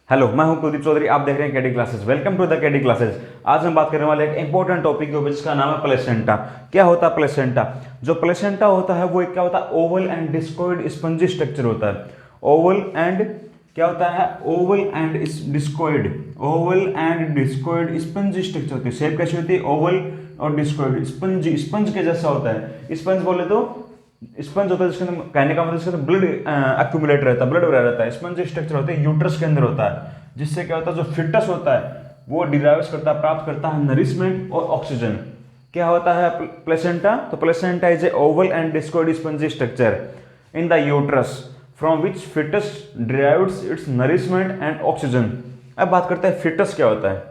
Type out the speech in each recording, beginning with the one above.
Hello, मैं हूं कुलदीप चौधरी। आप देख रहे हैं KD classes. Welcome to the KD classes. आज हम बात करने वाले एक इंपॉर्टेंट टॉपिक के ऊपर जिसका नाम है प्लेसेंटा। क्या होता है प्लेसेंटा? जो प्लेसेंटा होता है वो एक क्या होता है, Oval and discoid spongy structure होता है। ओवल एंड क्या होता है, Oval and discoid, Oval and discoid spongy structure होती है। शेप कैसी होती है, ओवल और डिस्कोइड, स्पंजी, स्पंज के जैसा होता है। स्पंज बोले तो स्पंज होता है जिसके अंदर, कहने का मतलब इसके अंदर ब्लड एक्यूमुलेट रहता है, ब्लड भरा रहता है। स्पंज स्ट्रक्चर होते हैं यूट्रस के अंदर होता है, जिससे क्या होता है, जो फिटस होता है वो डिराइव्स करता है, प्राप्त करता है नरिशमेंट और ऑक्सीजन। क्या होता है प्लेसेंटा? तो placenta is a oval and discoid spongy structure in the uterus from which foetus derives its nourishment and oxygen. अब बात करते हैं फिटस क्या होता है।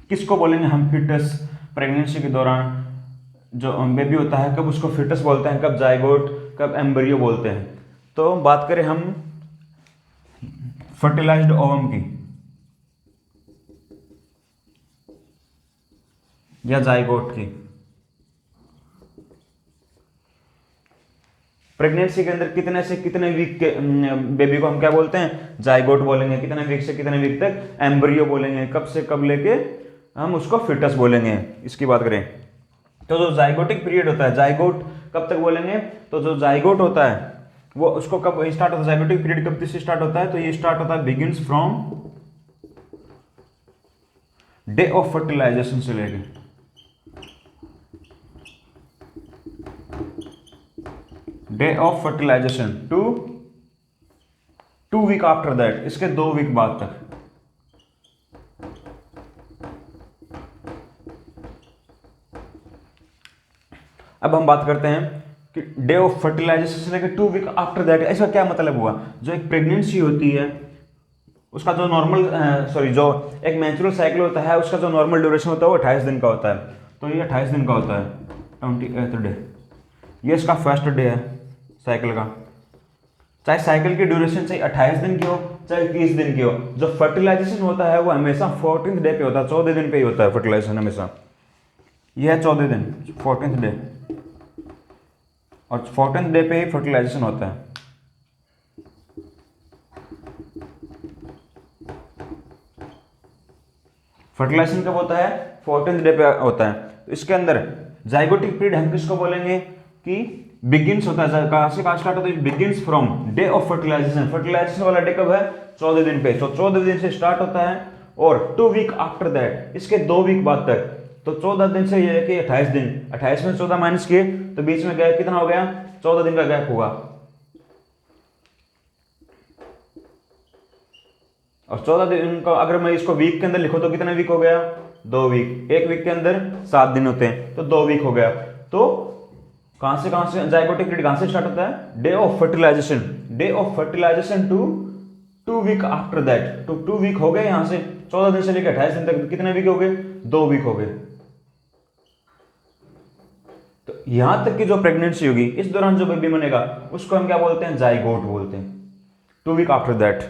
किसको बोलेंगे हम फिटस? प्रेगनेंसी के दौरान जो बेबी होता है, कब उसको फिटस बोलते हैं, कब जाइगोट, कब एम्ब्रियो बोलते हैं। तो बात करें हम फर्टिलाइज्ड ओवम की या जाइगोट की। प्रेगनेंसी के अंदर कितने से कितने वीक के बेबी को हम क्या बोलते हैं, जाइगोट बोलेंगे। कितने वीक से कितने वीक तक एम्ब्रियो बोलेंगे। कब से कब लेके हम उसको फिटस बोलेंगे। इसकी बात करें तो जो जाइगोटिक पीरियड होता है, जाइगोट कब तक बोलेंगे? तो जो जाइगोट होता है वो उसको कब स्टार्ट होता है, जाइगोटिक पीरियड कब से स्टार्ट होता है? तो ये स्टार्ट होता है begins from day of fertilisation से लेके day of fertilisation to 2 week after that, इसके 2 वीक बाद तक। अब हम बात करते हैं कि डे ऑफ फर्टिलाइजेशन से लेकर 2 वीक आफ्टर दैट, ऐसा क्या मतलब हुआ? जो एक प्रेगनेंसी होती है उसका जो नॉर्मल जो एक नेचुरल साइकिल होता है, उसका जो नॉर्मल ड्यूरेशन होता है वो 28 दिन का होता है। तो ये 28 दिन का होता है, 28th डे। ये इसका फर्स्ट डे है साइकिल का। चाहे साइकिल की ड्यूरेशन चाहे 28 दिन की हो चाहे 30 दिन की हो, जो फर्टिलाइजेशन होता है वो हमेशा 14th डे पे होता है, 14 दिन पे ही होता है फर्टिलाइजेशन हमेशा। यह है 14 दिन, 14th डे, और 14th डे पे ही फर्टिलाइजेशन होता है। फर्टिलाइजेशन कब होता है? 14th डे पे होता है। तो इसके अंदर जाइगोटिक पीरियड हम किसको बोलेंगे कि बिगिंस होता है। कहां से कहां स्टार्ट होता है? Begins from day of fertilisation. Fertilisation वाला डे कब है? 14 दिन पे। तो 14 दिन से स्टार्ट होता है और 2 वीक आफ्टर दैट, इसके 2 वीक बाद तक। तो 14 दिन से ये लेके 28 दिन, 28 में 14 माइनस किए तो बीच में गैप कितना हो गया? 14 दिन का गैप होगा। और 14 दिन का अगर मैं इसको वीक के अंदर लिखूं तो कितने वीक हो गया? 2 वीक। एक वीक के अंदर 7 दिन होते हैं तो 2 वीक हो गया। तो कहां से जाइगोटिक पीरियड कहां से स्टार्ट होता है? Day of fertilisation, day of fertilisation to 2 week after that. तो 2 वीक हो गए यहां से, 14 दिन से लेकर 28 दिन तक कितने वीक हो गए? 2 वीक हो गए। तो यहां तक की जो प्रेगनेंसी होगी, इस दौरान जो बेबी बनेगा उसको हम क्या बोलते हैं? जाइगोट बोलते हैं। 2 वीक आफ्टर दैट।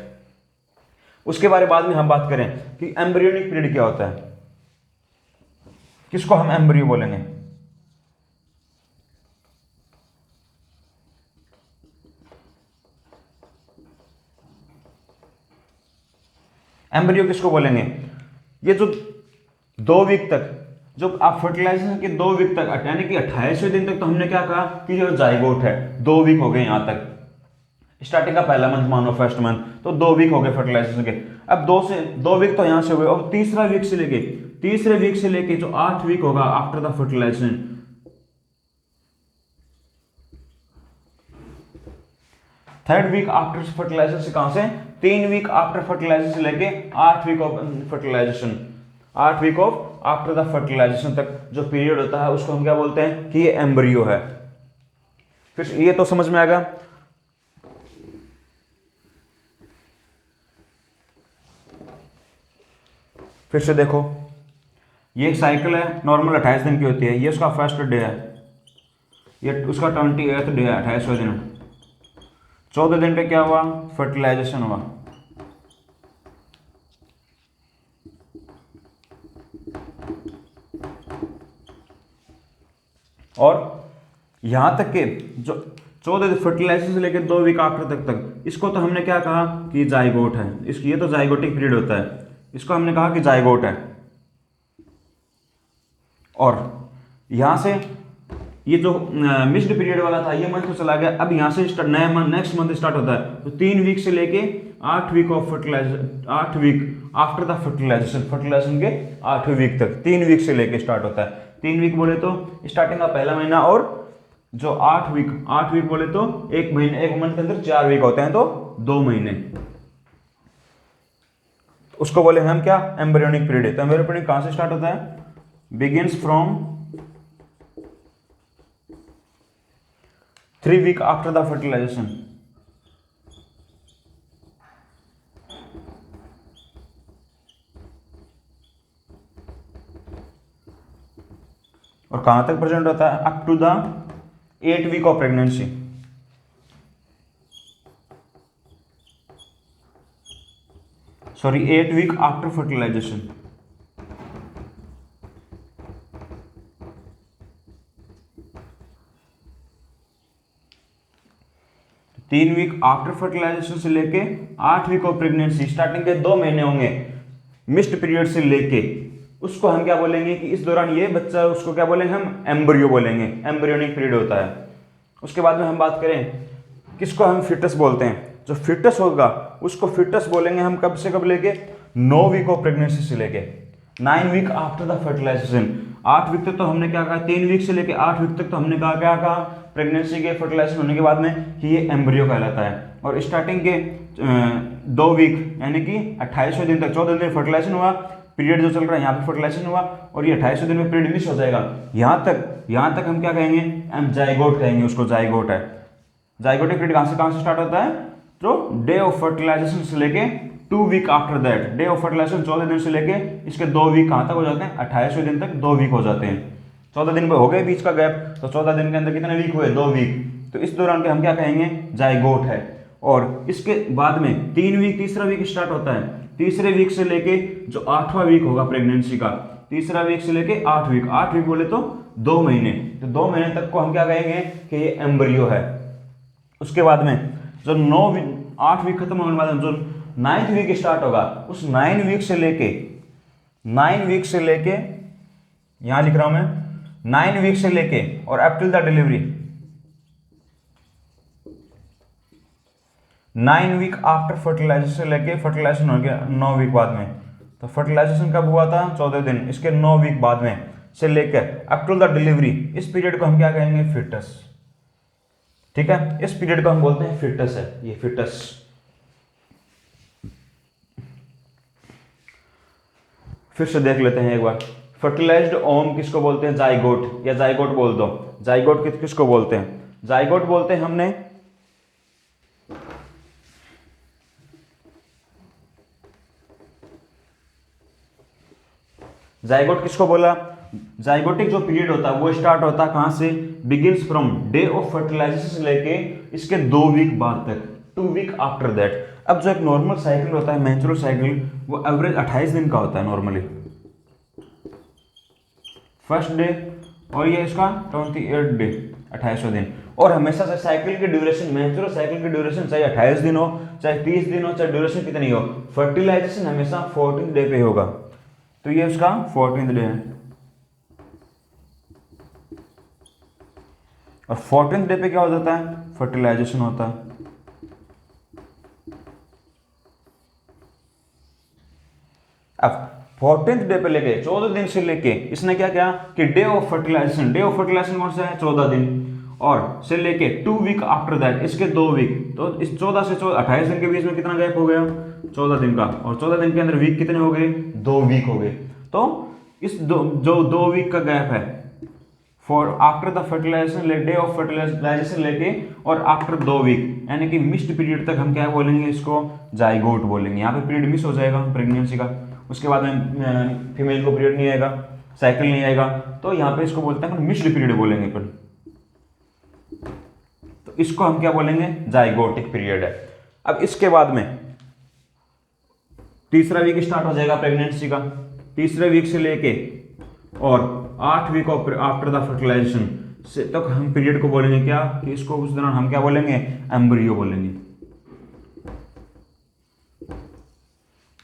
उसके बारे बाद में हम बात करें कि एम्ब्रियोनिक पीरियड क्या होता है, किसको हम एम्ब्रियो बोलेंगे? एम्ब्रियो किसको बोलेंगे? ये जो 2 वीक तक, जो आप फर्टिलाइजेशन के 2 वीक तक, यानी कि 28वें दिन तक तो हमने क्या कहा कि जो जाइगोट है, 2 वीक हो गए यहां तक। स्टार्टिंग का पहला मंथ मानो, फर्स्ट मंथ, तो 2 वीक हो गए फर्टिलाइजेशन के। अब 2 वीक तो यहां से हो गए, और तीसरे वीक से लेके जो 8 वीक होगा after the fertilisation, third week after fertilisation से कहां से? 3 वीक आफ्टर फर्टिलाइजेशन से लेके 8 week of fertilisation, 8 week of after the fertilisation तक जो पीरियड होता है उसको हम क्या बोलते हैं कि ये एम्ब्रियो है। फिर ये तो समझ में आएगा। फिर से देखो, ये एक साइकिल है, नॉर्मल 28 दिन की होती है। ये उसका फर्स्ट डे है, ये उसका 28th डे है, 28वां दिन। 14 दिन पे क्या हुआ? फर्टिलाइजेशन हुआ। और यहां तक के जो 14 फर्टिलाइजेशन से लेकर 2 वीक आफ्टर तक इसको तो हमने क्या कहा कि जाइगोट है, ये तो जाइगोटिक पीरियड होता है, इसको हमने कहा कि जाइगोट है। और यहाँ से ये जो मिक्स्ड पीरियड वाला था ये मंथ तो चला गया, अब यहाँ से नया मंथ नेक्स्ट मंथ स्टार्ट होता है। तो 3 वीक से लेके 8 week of fertilisation, 8 week after the fertilisation के 8वें वीक तक, 3 वीक से लेके स्टार्ट होता है। 3 वीक बोले तो स्टार्टिंग का पहला महीना, और जो 8 वीक बोले तो एक महीने, एक मंथ के अंदर 4 वीक होते हैं, तो 2 महीने, उसको बोले हम क्या, एम्ब्रियोनिक पीरियड है। तो एम्ब्रियोनिक पीरियड कहां से स्टार्ट होता है, begins from 3 week after the fertilisation. और कहां तक प्रेजेंट होता है, up to the 8 week of pregnancy. Sorry 8 week after fertilisation. तीन वीक आफ्टर फर्टिलाइजेशन से लेके 8 वीक ऑफ प्रेगनेंसी, स्टार्टिंग के 2 महीने होंगे मिस्ड पीरियड से लेके, उसको हम क्या बोलेंगे कि इस दौरान ये बच्चा, उसको क्या बोलेंगे हम, एम्ब्रियो बोलेंगे, एम्ब्रियोनिक पीरियड होता है। उसके बाद में हम बात करें किसको हम फिटस बोलते हैं, जो फिटस होगा उसको फिटस बोलेंगे हम कब से कब लेके, 9 वीक ऑफ प्रेगनेंसी से लेके 9 week after the fertilisation. 8 week तक तो हमने क्या कहा, 3 वीक से लेके 8 वीक तक तो हमने कहा क्या कहा, प्रेगनेंसी के फर्टिलाइजेशन होने के बाद में कि ये एम्ब्रियो कहलाता है। और स्टार्टिंग के 2 वीक यानी कि 28वें दिन तक, 14 दिन फर्टिलाइजेशन हुआ, पीरियड जो चल रहा है यहाँ पे फर्टिलाइजेशन हुआ, और ये 28वें दिन में पीरियड मिस हो जाएगा, यहाँ तक हम क्या कहेंगे, हम जाइगोट कहेंगे, उसको जाइगोट है। जाइगोटिक पीरियड कहाँ से स्टार्ट होता है, तो डे ऑफ फर्टिलाइजेशन से लेके 2 week after that, day of fertilisation 14 दिन से लेके इसके 2 वीक कहाँ तक हो जाते हैं, 28वें दिन तक 2 वीक हो जाते हैं। 14 दिन में हो गए बीच का गैप, तो 14 दिन के अंदर कितने वीक हुए, 2 वीक, तो इस दौरान के हम क्या कहेंगे, जाइगोट है। और इसके बाद में 3 वीक, तीसरा वीक स्टार्ट होता है, तीसरे वीक से लेके जो 8वां वीक होगा प्रेगनेंसी का, तीसरा वीक से लेके 8 वीक बोले तो 2 महीने, तो 2 महीने तक को हम क्या कहेंगे कि ये एम्ब्रियो है। उसके बाद में जो 8 वीक खत्म होने के बाद जो 9th वीक स्टार्ट होगा, उस 9 वीक से लेके यहां लिख रहा हूं मैं, 9 वीक से लेके और up till the delivery, 9 week after fertilisation से लेके फर्टिलाइजेशन हो गया 9 वीक बाद में, तो फर्टिलाइजेशन कब हुआ था, 14 दिन, इसके 9 वीक बाद में से लेकर अप टू द डिलीवरी, इस पीरियड को हम क्या कहेंगे, फिटस। ठीक है, इस पीरियड को हम बोलते हैं फिटस है, ये फिटस। फिर से देख लेते हैं एक बार, फर्टिलाइज्ड ओम किसको बोलते हैं, जाइगोट, या जाइगोट बोल दो। जाइगोट किसको बोलते हैं, जाइगोट बोलते हैं हमने जाइगोट किसको बोला, जाइगोटिक जो पीरियड होता है वो स्टार्ट होता है कहां से, begins from day of fertilisation से लेके इसके 2 वीक बाद तक, 2 वीक आफ्टर दैट। अब जो एक नॉर्मल साइकिल होता है, मेंस्ट्रुअल साइकिल, वो एवरेज 28 दिन का होता है नॉर्मली, फर्स्ट डे, और ये इसका 28 डे, 28वें दिन। और हमेशा से साइकिल की ड्यूरेशन, मेंस्ट्रुअल साइकिल की ड्यूरेशन चाहे 28 दिन हो, चाहे 30 दिन हो, चाहे ड्यूरेशन कितनी हो, फर्टिलाइजेशन हमेशा 14th डे पे होगा, तो ये उसका 14th डे है। और 14th डे पे क्या हो जाता है, फर्टिलाइजेशन होता है। अब 14th डे पे लेके 14 दिन से लेके इसने क्या किया कि day of fertilisation, day of fertilisation कौन सा है, 14 दिन, और से लेके 2 वीक आफ्टर दैट इसके 2 वीक, तो इस 14 से 28 दिन के बीच में कितना गैप हो गया, 14 दिन का, और 14 दिन के अंदर वीक कितने हो गए, 2 वीक हो गए। तो इस जो 2 वीक का गैप है for after the fertilisation, day of fertilisation लेके और आफ्टर 2 वीक, यानी कि मिस्ड पीरियड तक हम क्या बोलेंगे, इसको जाइगोट बोलेंगे। यहाँ पे पीरियड मिस हो जाएगा प्रेगनेंसी का, उसके बाद में फीमेल को पीरियड नहीं आएगा, साइकिल नहीं आएगा, तो यहाँ पे इसको बोलते हैं मिस्ड पीरियड बोलेंगे अपन, तो इसको हम क्या बोलेंगे, जाइगोटिक पीरियड है। अब इसके बाद में तीसरा वीक स्टार्ट हो जाएगा प्रेगनेंसी का, तीसरे वीक से लेके और 8 वीक आफ्टर द फर्टिलाइजेशन से तक हम पीरियड को बोलेंगे क्या, कि इसको उस दौरान हम क्या बोलेंगे, एम्ब्रियो बोलेंगे।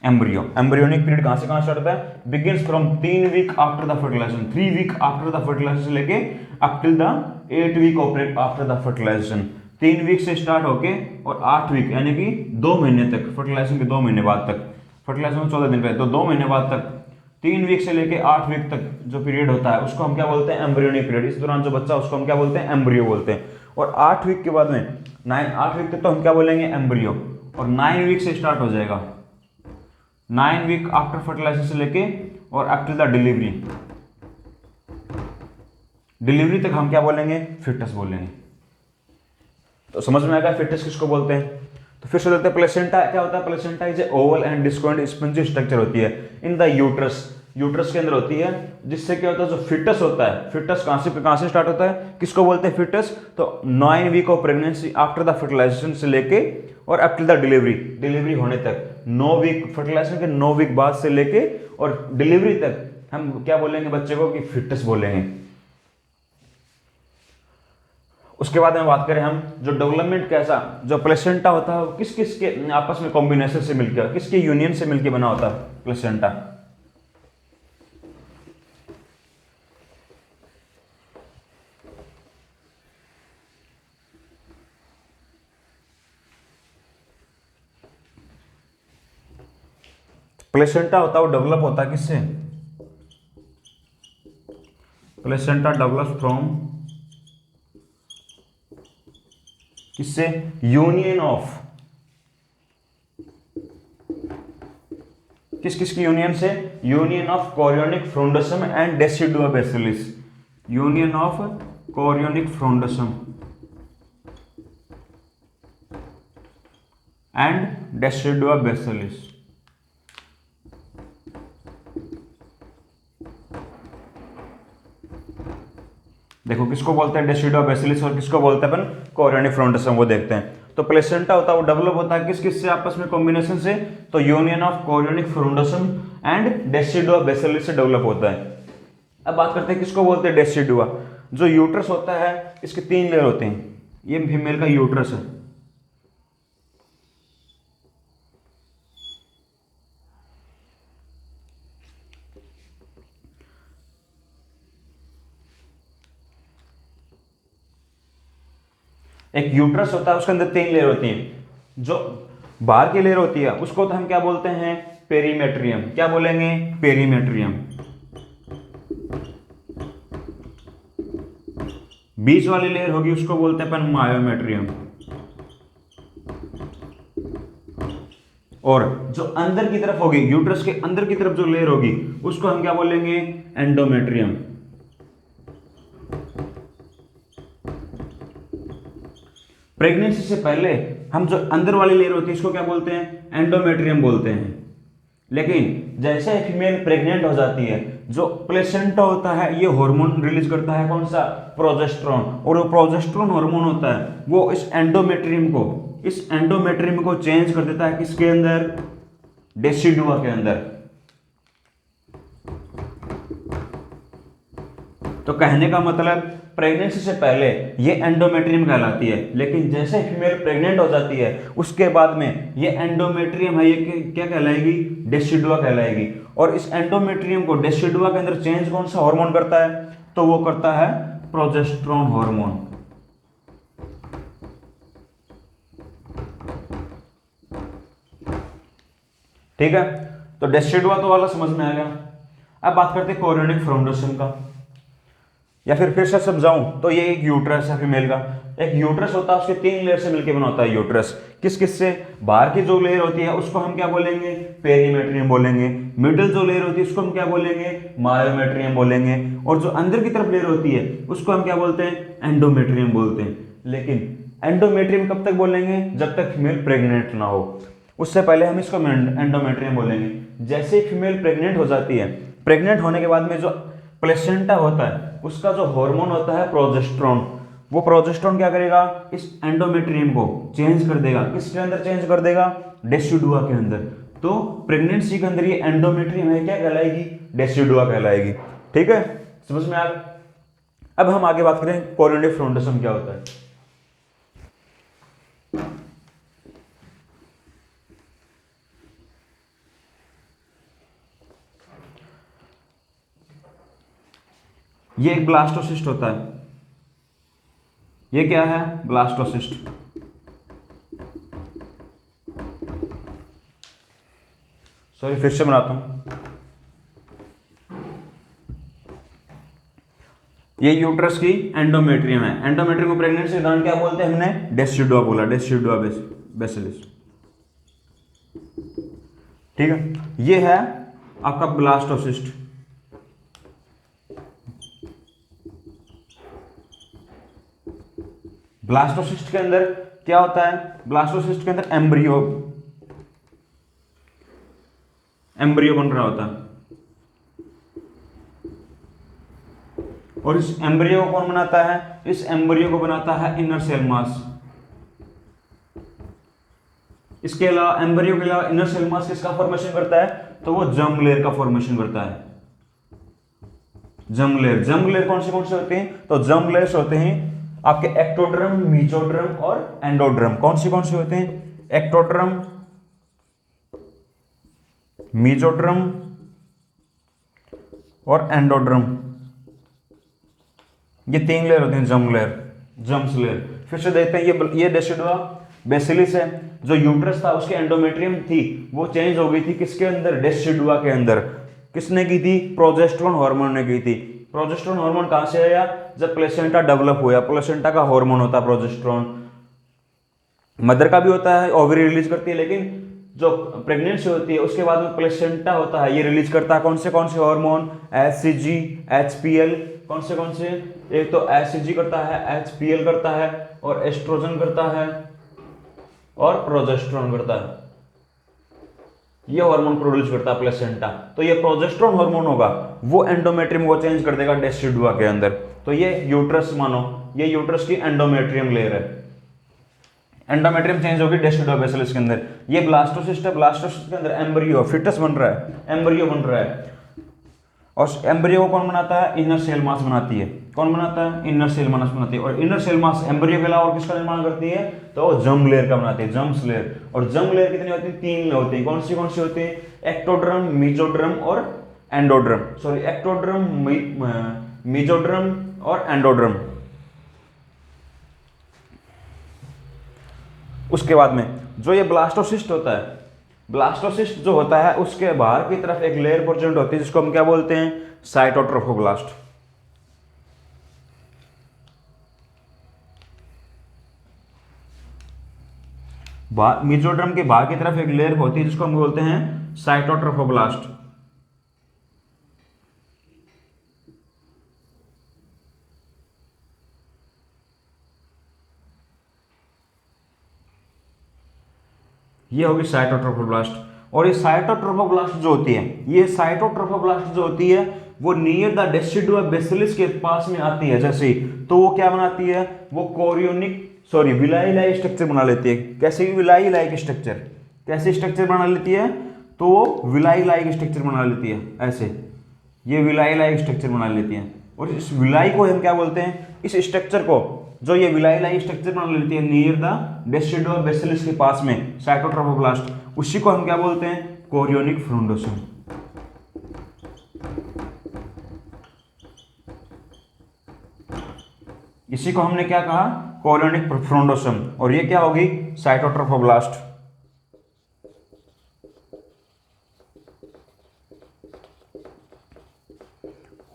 एम्ब्रियो। एम्ब्रियोनिक पीरियड कहां से कहां स्टार्ट होता है? Begins from 3 week after the fertilisation, 3 week after the fertilisation से लेके up till the 8 week after the fertilisation. 3 week से स्टार्ट होके और 8 वीक यानी कि 2 महीने तक, फर्टिलाइजेशन के 2 महीने बाद तक, फर्टिलाइजेशन 14 दिन पहले, तो 2 महीने बाद तक 3 वीक से लेके 8 वीक तक जो पीरियड होता है उसको हम क्या बोलते हैं? Embryonic period. इस दौरान जो बच्चा उसको हम क्या बोलते हैं? एम्ब्रियो बोलते हैं। और 8 वीक के बाद में 8 वीक तक तो हम क्या बोलेंगे? एम्ब्रियो। और 9 वीक से स्टार्ट हो जाएगा, 9 वीक आफ्टर फर्टिलाइजेशन से लेके और up till the delivery, delivery तक हम क्या बोलेंगे? फिटस बोलेंगे। तो समझ में आएगा फिटस किसको बोलते हैं? तो फिर से देखते हैं प्लेसेंटा क्या होता है। Placenta is a oval and discoid spongy structure होती है इन द यूट्रस, यूट्रस के अंदर होती है, जिससे क्या होता है? जो फिटस होता है, फिटस कहां से स्टार्ट होता है? किसको बोलते हैं फिटस? तो 9 week of pregnancy after the fertilisation से लेके और up till the delivery, delivery होने तक 9 वीक, फर्टिलाइजेशन के 9 वीक बाद से लेके और डिलीवरी तक हम क्या बोलेंगे बच्चे को? कि फिटस बोलेंगे। उसके बाद में बात करें हम जो डेवलपमेंट कैसा, जो प्लेसेंटा होता है किस किस के आपस में कॉम्बिनेशन से मिलकर, किसके यूनियन से मिलकर बना होता है प्लेसेंटा? प्लेसेंटा होता है वो डेवलप होता है किससे? प्लेसेंटा डेवलप फ्रॉम किससे? यूनियन ऑफ, किस किस की यूनियन से? Union of chorionic frondosum and decidua basalis, union of chorionic frondosum and decidua basalis. देखो किसको बोलते हैं डेसिडुआ बेसिलिस और किसको बोलते हैं अपन? कोरियोनिक फ्रोंडसम, वो देखते हैं। तो प्लेसेंटा होता है वो डेवलप होता है किस किस से आपस में कॉम्बिनेशन से? तो union of chorionic frondosum and decidua basalis से डेवलप होता है। अब बात करते हैं किसको बोलते हैं? डेसिडुआ। जो यूट्रस होता है इसके 3 लेयर होते हैं, ये फीमेल का यूट्रस है, एक यूट्रस होता है उसके अंदर 3 लेयर होती हैं। जो बाहर की लेयर होती है उसको तो हम क्या बोलते हैं? पेरीमेट्रियम। क्या बोलेंगे? पेरीमेट्रियम। बीच वाली लेयर होगी उसको बोलते हैं अपन मायोमेट्रियम। और जो अंदर की तरफ होगी, यूट्रस के अंदर की तरफ जो लेयर होगी उसको हम क्या बोलेंगे? एंडोमेट्रियम। प्रेगनेंसी से पहले हम जो अंदर वाली लेयर होती है इसको क्या बोलते हैं? एंडोमेट्रियम बोलते हैं। लेकिन जैसे फीमेल प्रेग्नेंट हो जाती है, जो प्लेसेंटा होता है ये हार्मोन रिलीज करता है, कौन सा? प्रोजेस्टेरोन। और वो प्रोजेस्टेरोन हार्मोन होता है वो इस एंडोमेट्रियम को चेंज कर देता है किसके अंदर? डेसिडुआ के अंदर। तो कहने का मतलब प्रेगनेंसी से पहले ये एंडोमेट्रियम कहलाती है, लेकिन जैसे फीमेल प्रेग्नेंट हो जाती है उसके बाद में ये एंडोमेट्रियम है ये क्या कहलाएगी? डेसिडुआ कहलाएगी। और इस एंडोमेट्रियम को डेसिडुआ के अंदर चेंज कौन सा हार्मोन करता है? तो वो करता है प्रोजेस्टेरोन हार्मोन। ठीक है, तो डेसिडुआ तो वाला समझ में आ गया। अब बात करते हैं कोरियोनिक फ्रोंडसम का, या फिर से समझाऊं तो ये एक यूट्रस है फीमेल का। एक यूट्रस होता है उसके 3 लेयर से मिलकर बना होता है यूट्रस। किस किस से? बाहर की जो लेयर होती है उसको हम क्या बोलेंगे? पेरीमेट्रियम बोलेंगे। मिडिल जो लेयर होती है उसको हम क्या बोलेंगे? मायोमेट्रियम बोलेंगे। और जो अंदर की तरफ लेयर होती है उसको हम क्या बोलते हैं? एंडोमेट्रियम बोलते हैं। लेकिन एंडोमेट्रियम कब तक बोलेंगे? जब तक फीमेल प्रेग्नेंट ना हो, उससे पहले हम इसको एंडोमेट्रियम बोलेंगे। जैसे फीमेल प्रेग्नेंट हो जाती है, प्रेग्नेंट होने के बाद में जो प्लेसेंटा होता है उसका जो हार्मोन होता है प्रोजेस्टेरोन, वो प्रोजेस्टेरोन क्या करेगा? इस एंडोमेट्रियम को चेंज कर देगा। किसके अंदर चेंज कर देगा? डेसिडुआ के अंदर। तो प्रेगनेंसी के अंदर ये एंडोमेट्रियम है क्या कहलाएगी? डेसिडुआ कहलाएगी। ठीक है, समझ में आ गया। अब हम आगे बात करें कोरियोनिक फ्रोंडसम क्या होता है। ये एक ब्लास्टोसिस्ट होता है। ये क्या है? ब्लास्टोसिस्ट। सॉरी, फिर से बनाता हूं। ये यूट्रस की एंडोमेट्रियम है। एंडोमेट्रियम को प्रेगनेंसी उदाहरण क्या बोलते हैं हमने? डेसिडुआ बोला, डेसिडुआ बेसिलिस। ठीक है, ये है आपका ब्लास्टोसिस्ट। ब्लास्टोसिस्ट के अंदर क्या होता है? ब्लास्टोसिस्ट के अंदर एम्ब्रियो बन रहा होता है, और इस एम्ब्रियो को कौन बनाता है? इस एम्ब्रियो को बनाता है इनर सेल मास। इसके अलावा एम्ब्रियो के अलावा इनर सेल मास किसका फॉर्मेशन करता है? तो वो जर्म लेयर का फॉर्मेशन करता है। जर्म लेयर कौन से होते हैं? तो जर्म लेयर्स होते हैं आपके एक्टोड्रम, मीजोड्रम और एंडोड्रम। कौन से होते हैं? एक्टोड्रम, मीजोड्रम और एंडोड्रम। ये 3 लेयर होते हैं जर्म्स लेयर। फिर से देखते हैं, ये डेसिडुआ बेसिलिस है। जो यूट्रस था उसके एंडोमेट्रियम थी, वो चेंज हो गई थी किसके अंदर? डेसिडुआ के अंदर। किसने की थी? प्रोजेस्टेरोन हार्मोन ने की थी। प्रोजेस्टेरोन हार्मोन कहां से आया? जब प्लेसेंटा डेवलप हुआ। प्लेसेंटा का हार्मोन होता है प्रोजेस्टेरोन। मदर का भी होता है, ओवरी रिलीज करती है, लेकिन जो प्रेगनेंसी होती है उसके बाद में प्लेसेंटा होता है, ये रिलीज करता है कौन से हार्मोन? HCG, HPL. कौन से? एक तो एचसीजी करता है, एचपीएल करता है, और एस्ट्रोजन करता है, और प्रोजेस्टेरोन करता है। ये हार्मोन प्रोड्यूस करता है प्लेसेंटा। तो ये प्रोजेस्टेरोन हार्मोन होगा, वो एंडोमेट्रियम को चेंज कर देगा डेसिडुआ के अंदर। तो ये यूट्रस मानो, ये यूट्रस की एंडोमेट्रियम लेयर है। एंडोमेट्रियम चेंज होगी डेसिडुआ बेसिलिस के अंदर। ये ब्लास्टोसिस्ट है। ब्लास्टोसिस्ट के अंदर एम्ब्रियो, फिटस बन रहा है, एम्ब्रियो बन रहा है। और एम्ब्रियो को कौन बनाता है? इनर सेल मास बनाती है। कौन बनाता है? इनर सेल मास बनाती है। और इनर सेल मास एम्ब्रियो के अलावा और किसका निर्माण करती है? तो जर्म लेयर का बनाती है, जर्म्स लेयर। और जर्म लेयर कितनी होती है? 3 होती है। कौन सी होती है? एक्टोड्रम, मीजोड्रम और एंडोड्रम। सॉरी, एक्टोड्रम, मीजोड्रम और एंडोड्रम। उसके बाद में जो ये ब्लास्टोसिस्ट होता है, ब्लास्टोसिस्ट जो होता है उसके बाहर की तरफ एक लेयर प्रेजेंट होती है जिसको हम क्या बोलते हैं? साइटोट्रोफोब्लास्ट। मीजोड्रम के बाहर की तरफ एक लेयर होती है जिसको हम बोलते हैं साइटोट्रोफोब्लास्ट। ये होगी साइटोट्रोफोब्लास्ट। और ये साइटोट्रोफोब्लास्ट जो होती है, ये साइटोट्रोफोब्लास्ट जो होती है वो नियर द डेसिडुआ बेसिलिस के पास में आती है जैसे, तो वो क्या बनाती है? वो विलाई लाइक स्ट्रक्चर बना लेती है। कैसे? Villi like structure. कैसे स्ट्रक्चर बना लेती है? तो वो विलाई लाइक स्ट्रक्चर बना लेती है ऐसे। ये विलाई लाइक स्ट्रक्चर बना लेती है। और इस विलाई को हम क्या बोलते हैं? इस स्ट्रक्चर को, जो ये विलाई लाइक स्ट्रक्चर बना लेती है नियर द डेसिडुआ बेसिलिस के पास में, साइटोट्रोफोब्लास्ट, उसी को हम क्या बोलते हैं? कोरियोनिक फ्रूंडोसम। इसी को हमने क्या कहा? कोरियोनिक फ्रूंडोसम। और ये क्या होगी? साइटोट्रोफोब्लास्ट।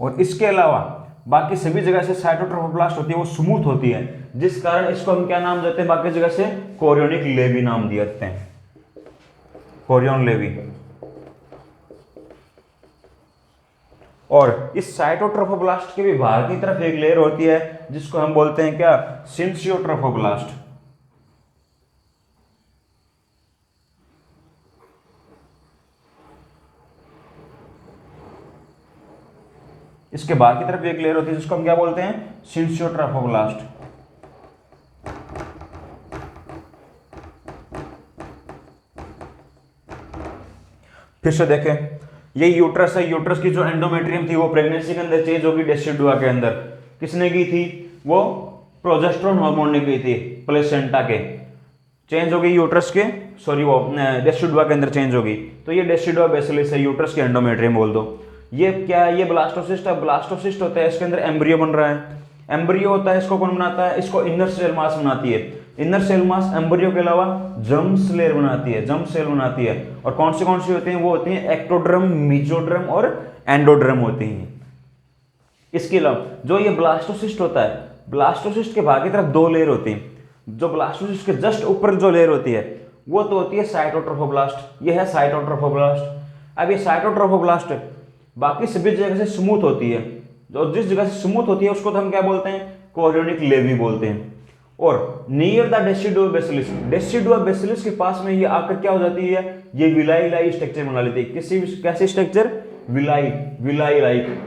और इसके अलावा बाकी सभी जगह से साइटोट्रोफोब्लास्ट होती है वो स्मूथ होती है, जिस कारण इसको हम क्या नाम देते हैं? बाकी जगह से कोरियोनिक लेवी नाम दिए जाते हैं, कोरियोन लेवी। और इस साइटोट्रोफोब्लास्ट के भी बाहर की तरफ एक लेयर होती है जिसको हम बोलते हैं क्या? सिंसियोट्रोफोब्लास्ट। इसके बाहर की तरफ एक लेयर होती है जिसको हम क्या बोलते हैं? सिंसियोट्रोफोब्लास्ट। फिर से देखें, ये यूट्रस है। यूट्रस की जो एंडोमेट्रियम थी वो प्रेगनेंसी के अंदर चेंज होगी डेसिडुआ के अंदर। किसने की थी? वो प्रोजेस्टेरोन हार्मोन ने की थी प्लेसेंटा के। चेंज होगी यूट्रस के, सॉरी वो डेसिडुआ के अंदर चेंज होगी। तो ये डेसिडुआ बेसिलिस है, यूट्रस के एंडोमेट्रियम बोल दो। ये क्या है, ये ब्लास्टोसिस्ट है। ब्लास्टोसिस्ट होता है, इसके अंदर एम्ब्रियो बन रहा है। एम्ब्रियो होता है, इसको कौन बनाता है, इसको इनर सेल मास बनाती है। इनर सेल मास एम्ब्रियो के अलावा जर्म सेल बनाती है, जर्म सेल बनाती है। और कौन सी होती हैं, वो होती हैं एक्टोड्रम, मीजोड्रम और एंडोड्रम होती हैं। इसके अलावा जो ये ब्लास्टोसिस्ट होता है, ब्लास्टोसिस्ट के भाग की तरफ दो लेयर होती हैं। जो ब्लास्टोसिस्ट के जस्ट ऊपर जो लेयर होती है वो तो होती है साइटोट्रोफोब्लास्ट, ये है साइटोट्रोफोब्लास्ट। अब ये साइटोट्रोफोब्लास्ट बाकी सभी जगह से स्मूथ होती है, जो जिस जगह से स्मूथ होती है उसको तो हम क्या बोलते हैं, कोरियोनिक लेवी बोलते हैं। और नियर द डेसिडुआ बेसिलिस, डेसिडुआ बेसिलिस के पास में ये आकर क्या हो जाती है, ये विलाई लाई स्ट्रक्चर बना लेती है। किसी कैसे structure, villi, villi like,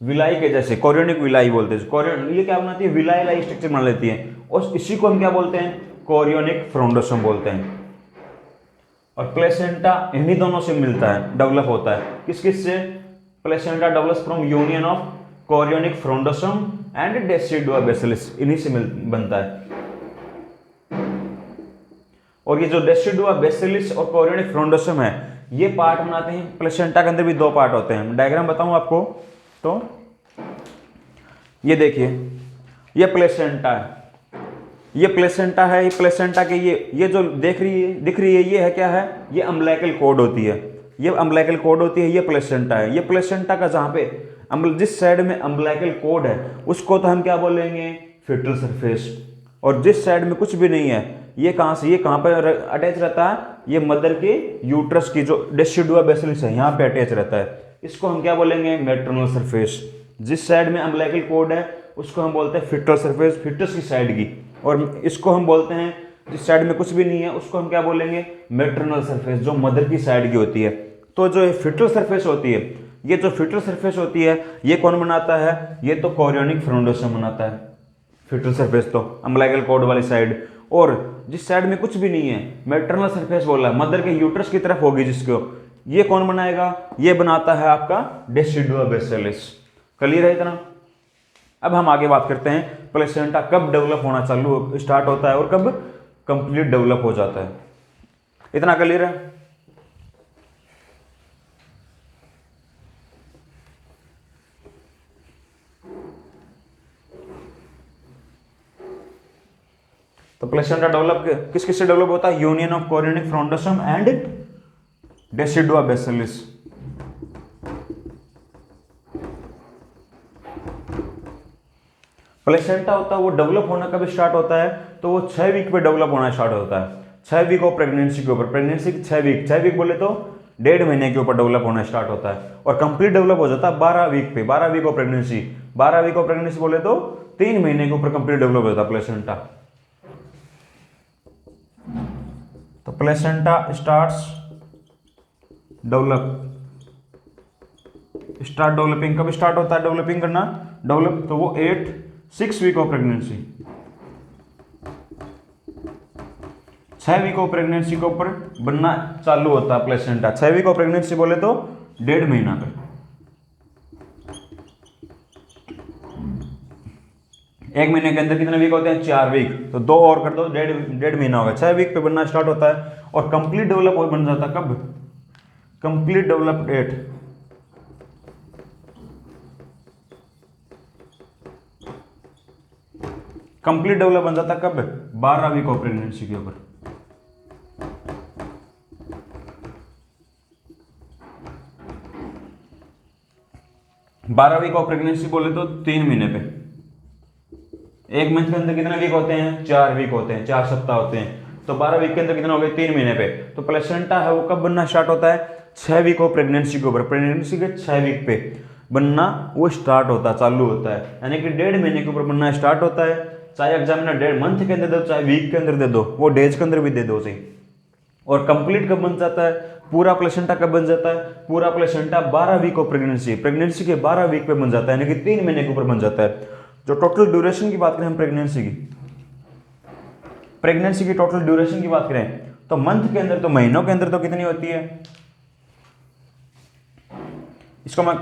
villi के जैसे, कोरियोनिक विलाई बोलते हैं। कोरियन ये क्या बनाती है, विलाई लाई स्ट्रक्चर बना लेती है, और इसी को हम क्या बोलते हैं, कोरियोनिक फ्रोंडोसोम बोलते हैं। और प्लेसेंटा इन्हीं दोनों से मिलता है, डेवलप होता है। किस किस से, placenta develops from union of chorionic frondosum and decidua basalis, इन्हीं से बनता है। और ये जो डेसिडुआ बेसिलिस और कोरियोनिक फ्रोंडोसोम है, ये पार्ट बनाते हैं। प्लेसेंटा के अंदर भी दो पार्ट होते हैं, डायग्राम बताऊं आपको तो ये देखिए, ये प्लेसेंटा है, ये प्लेसेंटा है। ये प्लेसेंटा के ये जो दिख रही है ये है क्या है, ये अम्बिलिकल कॉर्ड होती है, ये अम्बिलिकल कॉर्ड होती है, ये प्लेसेंटा है। ये प्लेसेंटा का जहाँ पे जिस साइड में अम्बिलिकल कॉर्ड है उसको तो हम क्या बोलेंगे, फिटल सरफेस। और जिस साइड में कुछ भी नहीं है, ये कहाँ से, ये कहाँ पर अटैच रहता है, ये मदर के यूट्रस की जो डेसिडुआ बेसिलिस है यहाँ पे अटैच रहता है। इसको हम क्या बोलेंगे, मैटरनल सरफेस। जिस साइड में अम्बिलिकल कॉर्ड है उसको हम बोलते हैं फिटल सरफेस, फिटस की साइड की। और इसको हम बोलते हैं, जिस साइड में कुछ भी नहीं है उसको हम क्या बोलेंगे, मैटरनल सरफेस, जो मदर की साइड की होती है। तो जो फिटल सरफेस होती है, ये जो फिटल सरफेस होती है ये कौन बनाता है, ये तो कोरियोनिक फ्रोंडोसोम बनाता है। फिटल सरफेस तो अम्बिलिकल कॉर्ड वाली साइड, और जिस साइड में कुछ भी नहीं है, मैटरनल सरफेस बोला, मदर के यूट्रस की तरफ होगी जिसको, ये कौन बनाएगा, ये बनाता है आपका डेसिडुआ बेसिलिस। क्लियर है इतना। अब हम आगे बात करते हैं प्लेसेंटा कब डेवलप होना चालू स्टार्ट होता है और कब कंप्लीट डेवलप हो जाता है। इतना क्लियर है। तो प्लेसेंटा डेवलप किस किस से डेवलप होता है, union of chorionic frondosum and decidua basalis. Placenta होता है वो डेवलप होना कब स्टार्ट होता है, तो वो 6 वीक पे डेवलप होना स्टार्ट होता है। 6 वीक ऑफ प्रेगनेंसी के ऊपर, प्रेगनेंसी की 6 वीक बोले तो 1.5 महीने के ऊपर डेवलप होना स्टार्ट होता है। और कंप्लीट डेवलप हो जाता है 12 वीक पे, 12 week of pregnancy, 12 week of pregnancy बोले तो 3 महीने के ऊपर कंप्लीट डेवलप हो जाता है प्लेसेंटा। तो प्लेसेंटा स्टार्ट डेवलपिंग कब स्टार्ट होता है, डेवलपिंग करना, डेवलप तो वो 6 week of pregnancy, 6 week of pregnancy के ऊपर बनना चालू होता है प्लेसेंटा। 6 वीक ऑफ प्रेगनेंसी बोले तो 1.5 महीना पे, 1 महीने के अंदर कितने वीक होते हैं, 4 वीक, तो 2 और कर दो, 1.5 महीना होगा। 6 वीक पे बनना स्टार्ट होता है और कंप्लीट डेवलप बन जाता है कब, complete develop date complete develop बन जाता कब, 12 वीक ऑफ प्रेगनेंसी के ऊपर। बारह वीक ऑफ प्रेगनेंसी बोले तो 3 महीने पे, 1 मंथ के अंदर कितने वीक होते हैं, 4 वीक होते हैं, 4 सप्ताह होते हैं। तो 12 वीक के अंदर कितना हो गए, 3 महीने पे। तो प्लेसेंटा है वो कब बनना स्टार्ट होता है, 6 वीक ऑफ प्रेगनेंसी के ऊपर, प्रेगनेंसी के 6 वीक पे बनना वो स्टार्ट होता है, चालू होता है। यानी कि 1.5 महीने के ऊपर बनना स्टार्ट होता है। चाहे एग्जामिनर 1.5 मंथ के अंदर दे दो, चाहे वीक के अंदर दे दो, वो डेज के अंदर भी दे दो सही। और कंप्लीट कब बन जाता है, पूरा प्लेसेंटा कब बन जाता है, पूरा प्लेसेंटा 12 वीक ऑफ प्रेगनेंसी के 12 वीक पे बन जाता है, यानी कि 3 महीने के ऊपर बन जाता है। जो टोटल ड्यूरेशन की बात करें हम प्रेगनेंसी की टोटल ड्यूरेशन की बात करें तो मंथ के अंदर, तो महीनों के अंदर तो कितनी होती है, इसको मैं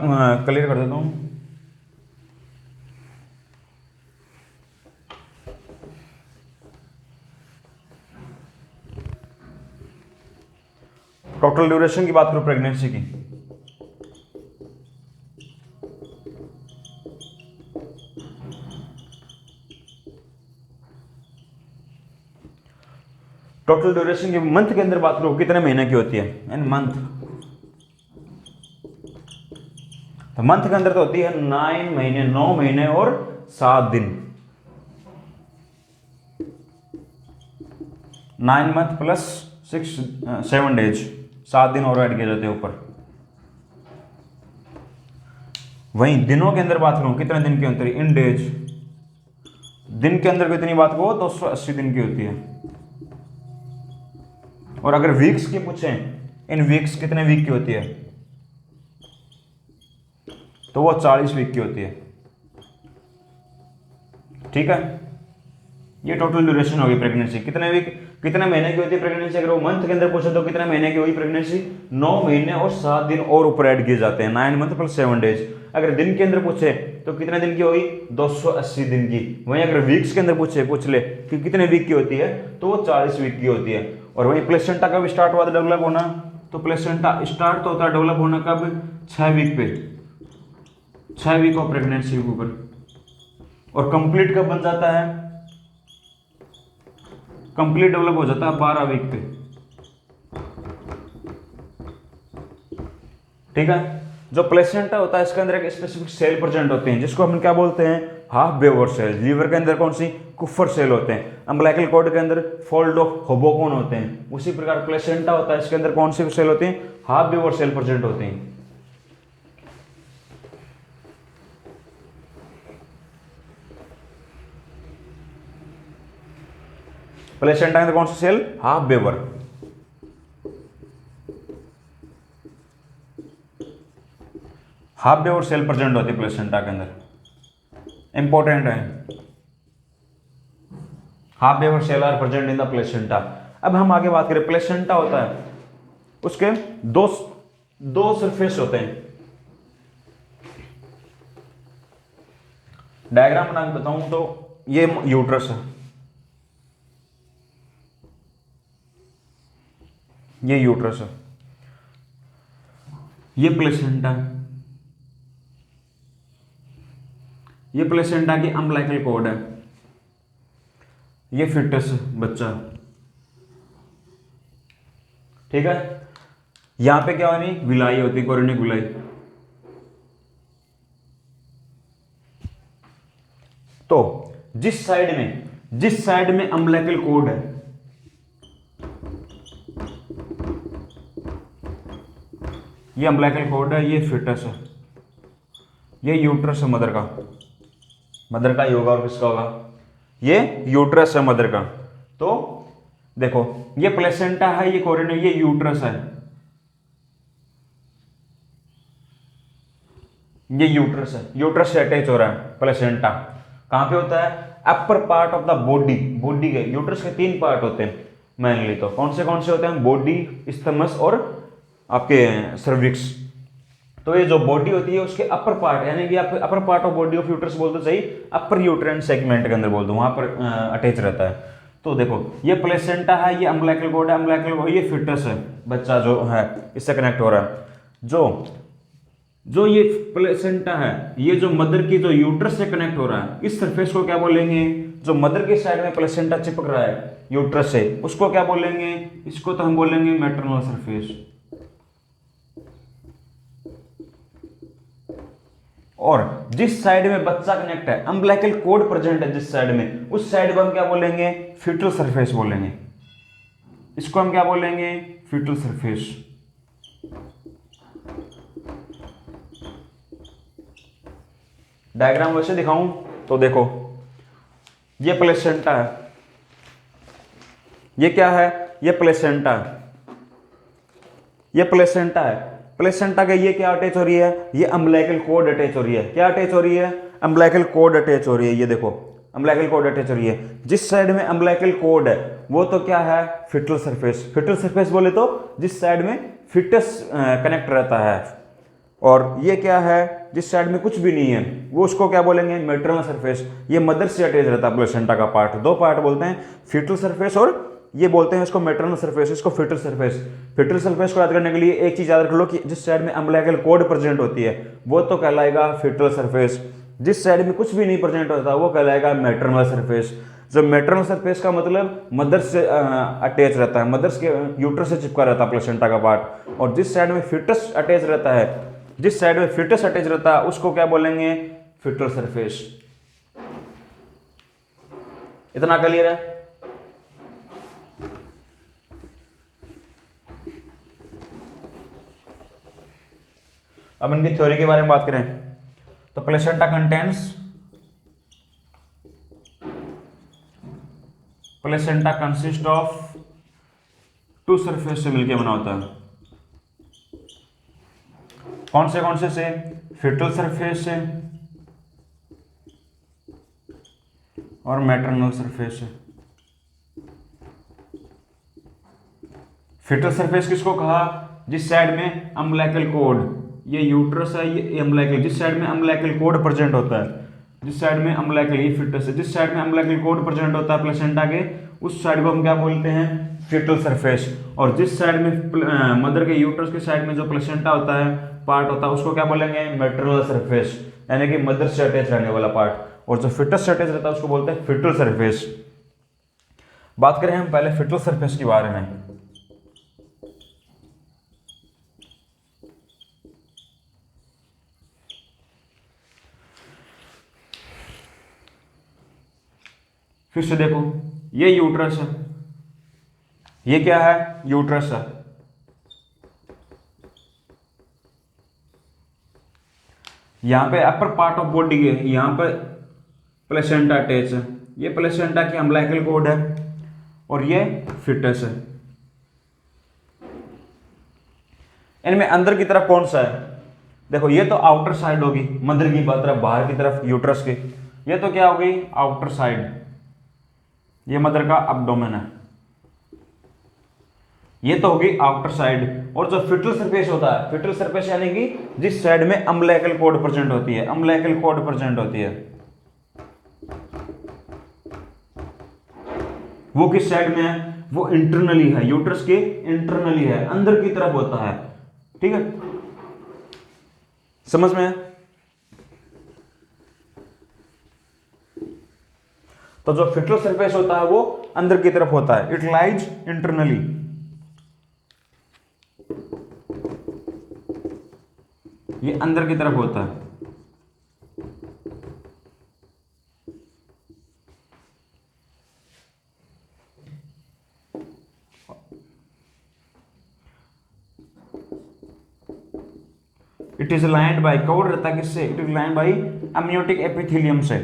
क्लियर कर देता हूं। टोटल ड्यूरेशन की बात करूं प्रेगनेंसी की, टोटल ड्यूरेशन की मंथ के अंदर बात करूं कितने महीने की होती है, इन मंथ, तो मंथ के अंदर तो होती है 9 महीने, 9 महीने और 7 दिन, 9 मंथ प्लस 7 डेज, 7 दिन और ऐड किए जाते हैं ऊपर। वहीं दिनों के अंदर बात करूं कितने दिन की होती है, इन डेज, दिन के अंदर कितनी बात करो 280 दिन की होती है। और अगर वीक्स की पूछें, इन वीक्स कितने वीक की होती है, तो वो 40 वीक की होती है। ठीक है, ये टोटल ड्यूरेशन होगी प्रेगनेंसी। कितने वीक, कितने महीने की होती है प्रेगनेंसी, अगर वो मंथ के अंदर पूछे तो कितने महीने की होगी प्रेगनेंसी, 9 महीने और 7 दिन और ऊपर ऐड किए जाते हैं, 9 मंथ प्लस 7 डेज। अगर दिन के अंदर पूछे तो कितने दिन की होगी, 280 दिन की। वहीं अगर वीक्स के अंदर पूछ ले कि कितने वीक की होती है, तो वो 40 वीक की होती है। और वहीं प्लेसेंटा कब स्टार्ट हुआ था डेवलप होना, तो प्लेसेंटा स्टार्ट तो होता है डेवलप होना कब, 6 वीक पे, 6 वीक ऑफ प्रेगनेंसी के ऊपर। और कंप्लीट कब बन जाता है, कंप्लीट डेवलप हो जाता है 12 वीक पे। ठीक है, जो प्लेसेंटा होता है इसके अंदर एक स्पेसिफिक सेल प्रेजेंट होते हैं जिसको हम क्या बोलते हैं, हाफ बेवर सेल। लीवर के अंदर कौन सी, कुफर सेल होते हैं। अम्बिलिकल कॉर्ड के अंदर फोल्ड ऑफ होबोकोन होते हैं। उसी प्रकार प्लेसेंटा होता है, इसके अंदर कौन से सेल होते हैं, हाफ बेवर सेल प्रेजेंट होते हैं। प्लेसेंटा के अंदर कौन सी cell, Hofbauer. Hofbauer cell present होती है प्लेसेंटा के अंदर, इंपॉर्टेंट है। Hofbauer cell are present in the placenta. अब हम आगे बात करें, प्लेसेंटा होता है, उसके दो सरफेस होते हैं। डायग्राम बना के बताऊं तो ये यूट्रस है, ये यूट्रस है, ये प्लेसेंटा है, ये प्लेसेंटा की अम्बिलिकल कॉर्ड है, ये फिटस बच्चा। ठीक है, यहां पे क्या होनी, विलाई होती, कोरिनिक विलाई। तो जिस साइड में अम्बिलिकल कॉर्ड है, ये अम्बिलिकल कॉर्ड है, ये फिटस है, ये यूट्रस है मदर का ही होगा। और किसका होगा, ये यूट्रस है मदर का। तो देखो ये प्लेसेंटा है, ये कोरिनिक, ये यूट्रस है, ये यूट्रस है, यूट्रस से अटैच हो रहा है प्लेसेंटा। कहां पे होता है, upper part of the body के। यूट्रस के 3 पार्ट होते हैं मेनली, तो कौन से होते हैं, बॉडी, स्थमस और आपके सर्विक्स। तो ये जो बॉडी होती है उसके अपर पार्ट, यानी कि आप upper part of body of uterus बोल दो, सही, अपर यूट्राइन सेगमेंट के अंदर बोल दो, वहां पर अटैच रहता है। तो देखो ये प्लेसेंटा है, ये अम्बिलिकल कॉर्ड है, अम्बिलिकल कॉर्ड, ये फिटस है बच्चा जो है, इससे कनेक्ट हो रहा है। जो ये प्लेसेंटा है, ये जो मदर की जो यूट्रस से कनेक्ट हो रहा है, इस सरफेस को क्या बोलेंगे, जो मदर के साइड में प्लेसेंटा चिपक रहा है यूट्रस से, उसको क्या बोलेंगे, इसको तो हम बोलेंगे मैटरनल सरफेस। और जिस साइड में बच्चा कनेक्ट है, अम्बिलिकल कॉर्ड प्रेजेंट है जिस साइड में, उस साइड को हम क्या बोलेंगे, फीटल सरफेस बोलेंगे। इसको हम क्या बोलेंगे, फीटल सरफेस। डायग्राम वैसे दिखाऊं तो देखो ये प्लेसेंटा है, ये क्या है, ये प्लेसेंटा है, ये प्लेसेंटा है। प्लेसेंटा के ये क्या अटैच हो रही है, ये अम्बिलिकल कॉर्ड अटैच हो रही है। क्या अटैच हो रही है, अम्बिलिकल कॉर्ड अटैच हो रही है। ये देखो अम्बिलिकल कॉर्ड अटैच हो रही है। जिस साइड में अम्बिलिकल कॉर्ड है वो तो क्या है, फिटल सरफेस। फिटल सरफेस बोले तो जिस साइड में फिटस कनेक्ट रहता है। और ये क्या है, जिस साइड में कुछ भी नहीं है वो उसको क्या बोलेंगे, मैटरनल सरफेस। ये मदर से अटैच रहता है प्लेसेंटा का पार्ट। 2 पार्ट बोलते हैं, फीटल सरफेस और ये बोलते हैं इसको मैटरनल सरफेस, इसको फिटल सरफेस। फिटल सरफेस को याद करने के लिए एक चीज याद रख लो कि जिस साइड में अम्बिलिकल कॉर्ड प्रेजेंट होती है वो तो कहलाएगा फिटल सरफेस, जिस साइड में कुछ भी नहीं प्रेजेंट होता वो कहलाएगा मैटरनल सरफेस। जो मैटरनल सरफेस का मतलब मदर से अटैच रहता है, मदर्स के यूट्रस से चिपका रहता है प्लेसेंटा का पार्ट। और जिस साइड में फिटस अटैच रहता है, जिस साइड में फिटस अटैच रहता है उसको क्या बोलेंगे, फिटल सरफेस। इतना क्लियर है? अब इनकी थ्योरी के बारे में बात करें तो placenta consist of two surface से मिलकर बना होता है। कौन से से? फिटल सरफेस से और मैटरनल सरफेस से। फिटल सरफेस किसको कहा? जिस साइड में अम्बिलिकल कॉर्ड, ये यूट्रस है, ये अम्बिलिकल, जिस साइड में अम्बिलिकल कॉर्ड प्रेजेंट होता है, जिस साइड में अम्बिलिकल, ये फिटस है, जिस साइड में अम्बिलिकल कॉर्ड प्रेजेंट होता है प्लेसेंटा के, उस साइड को हम क्या बोलते हैं, फिटल सरफेस। और जिस साइड में मदर के यूट्रस के साइड में जो प्लेसेंटा होता है, पार्ट होता है, उसको क्या बोलेंगे, मैटरनल सरफेस, यानी कि मदर से अटैच रहने वाला पार्ट। और जो फिटस से अटैच रहता है उसको बोलते हैं फिटल सरफेस। बात करें हम पहले फिटल सरफेस के बारे में। फिर से देखो, ये यूट्रस है, ये क्या है, यूट्रस है। यहां पे अपर पार्ट ऑफ बॉडी है, यहां पे प्लेसेंटा अटैच है, ये प्लेसेंटा की अम्बिलिकल कॉर्ड है और ये फिटस है। इनमें अंदर की तरफ कौन सा है? देखो, ये तो आउटर साइड होगी मदर की तरफ, बाहर की तरफ यूट्रस की। ये तो क्या होगी, आउटर साइड, ये मदर का अब्डोमेन है, ये तो होगी आउटर साइड। और जो फिटल सरफेस होता है, फिटल सरफेस यानी कि जिस साइड में अम्बिलिकल कॉर्ड प्रेजेंट होती है, अम्बिलिकल कॉर्ड प्रेजेंट होती है, वो किस साइड में है, वो इंटरनली है, यूट्रस के इंटरनली है, अंदर की तरफ होता है। ठीक है, समझ में है? तो जो फिटल सरफेस होता है वो अंदर की तरफ होता है, इट लाइज इंटरनली। ये अंदर की तरफ होता है। It is lined bye, cover रहता है किससे, it is lined bye amniotic epithelium से।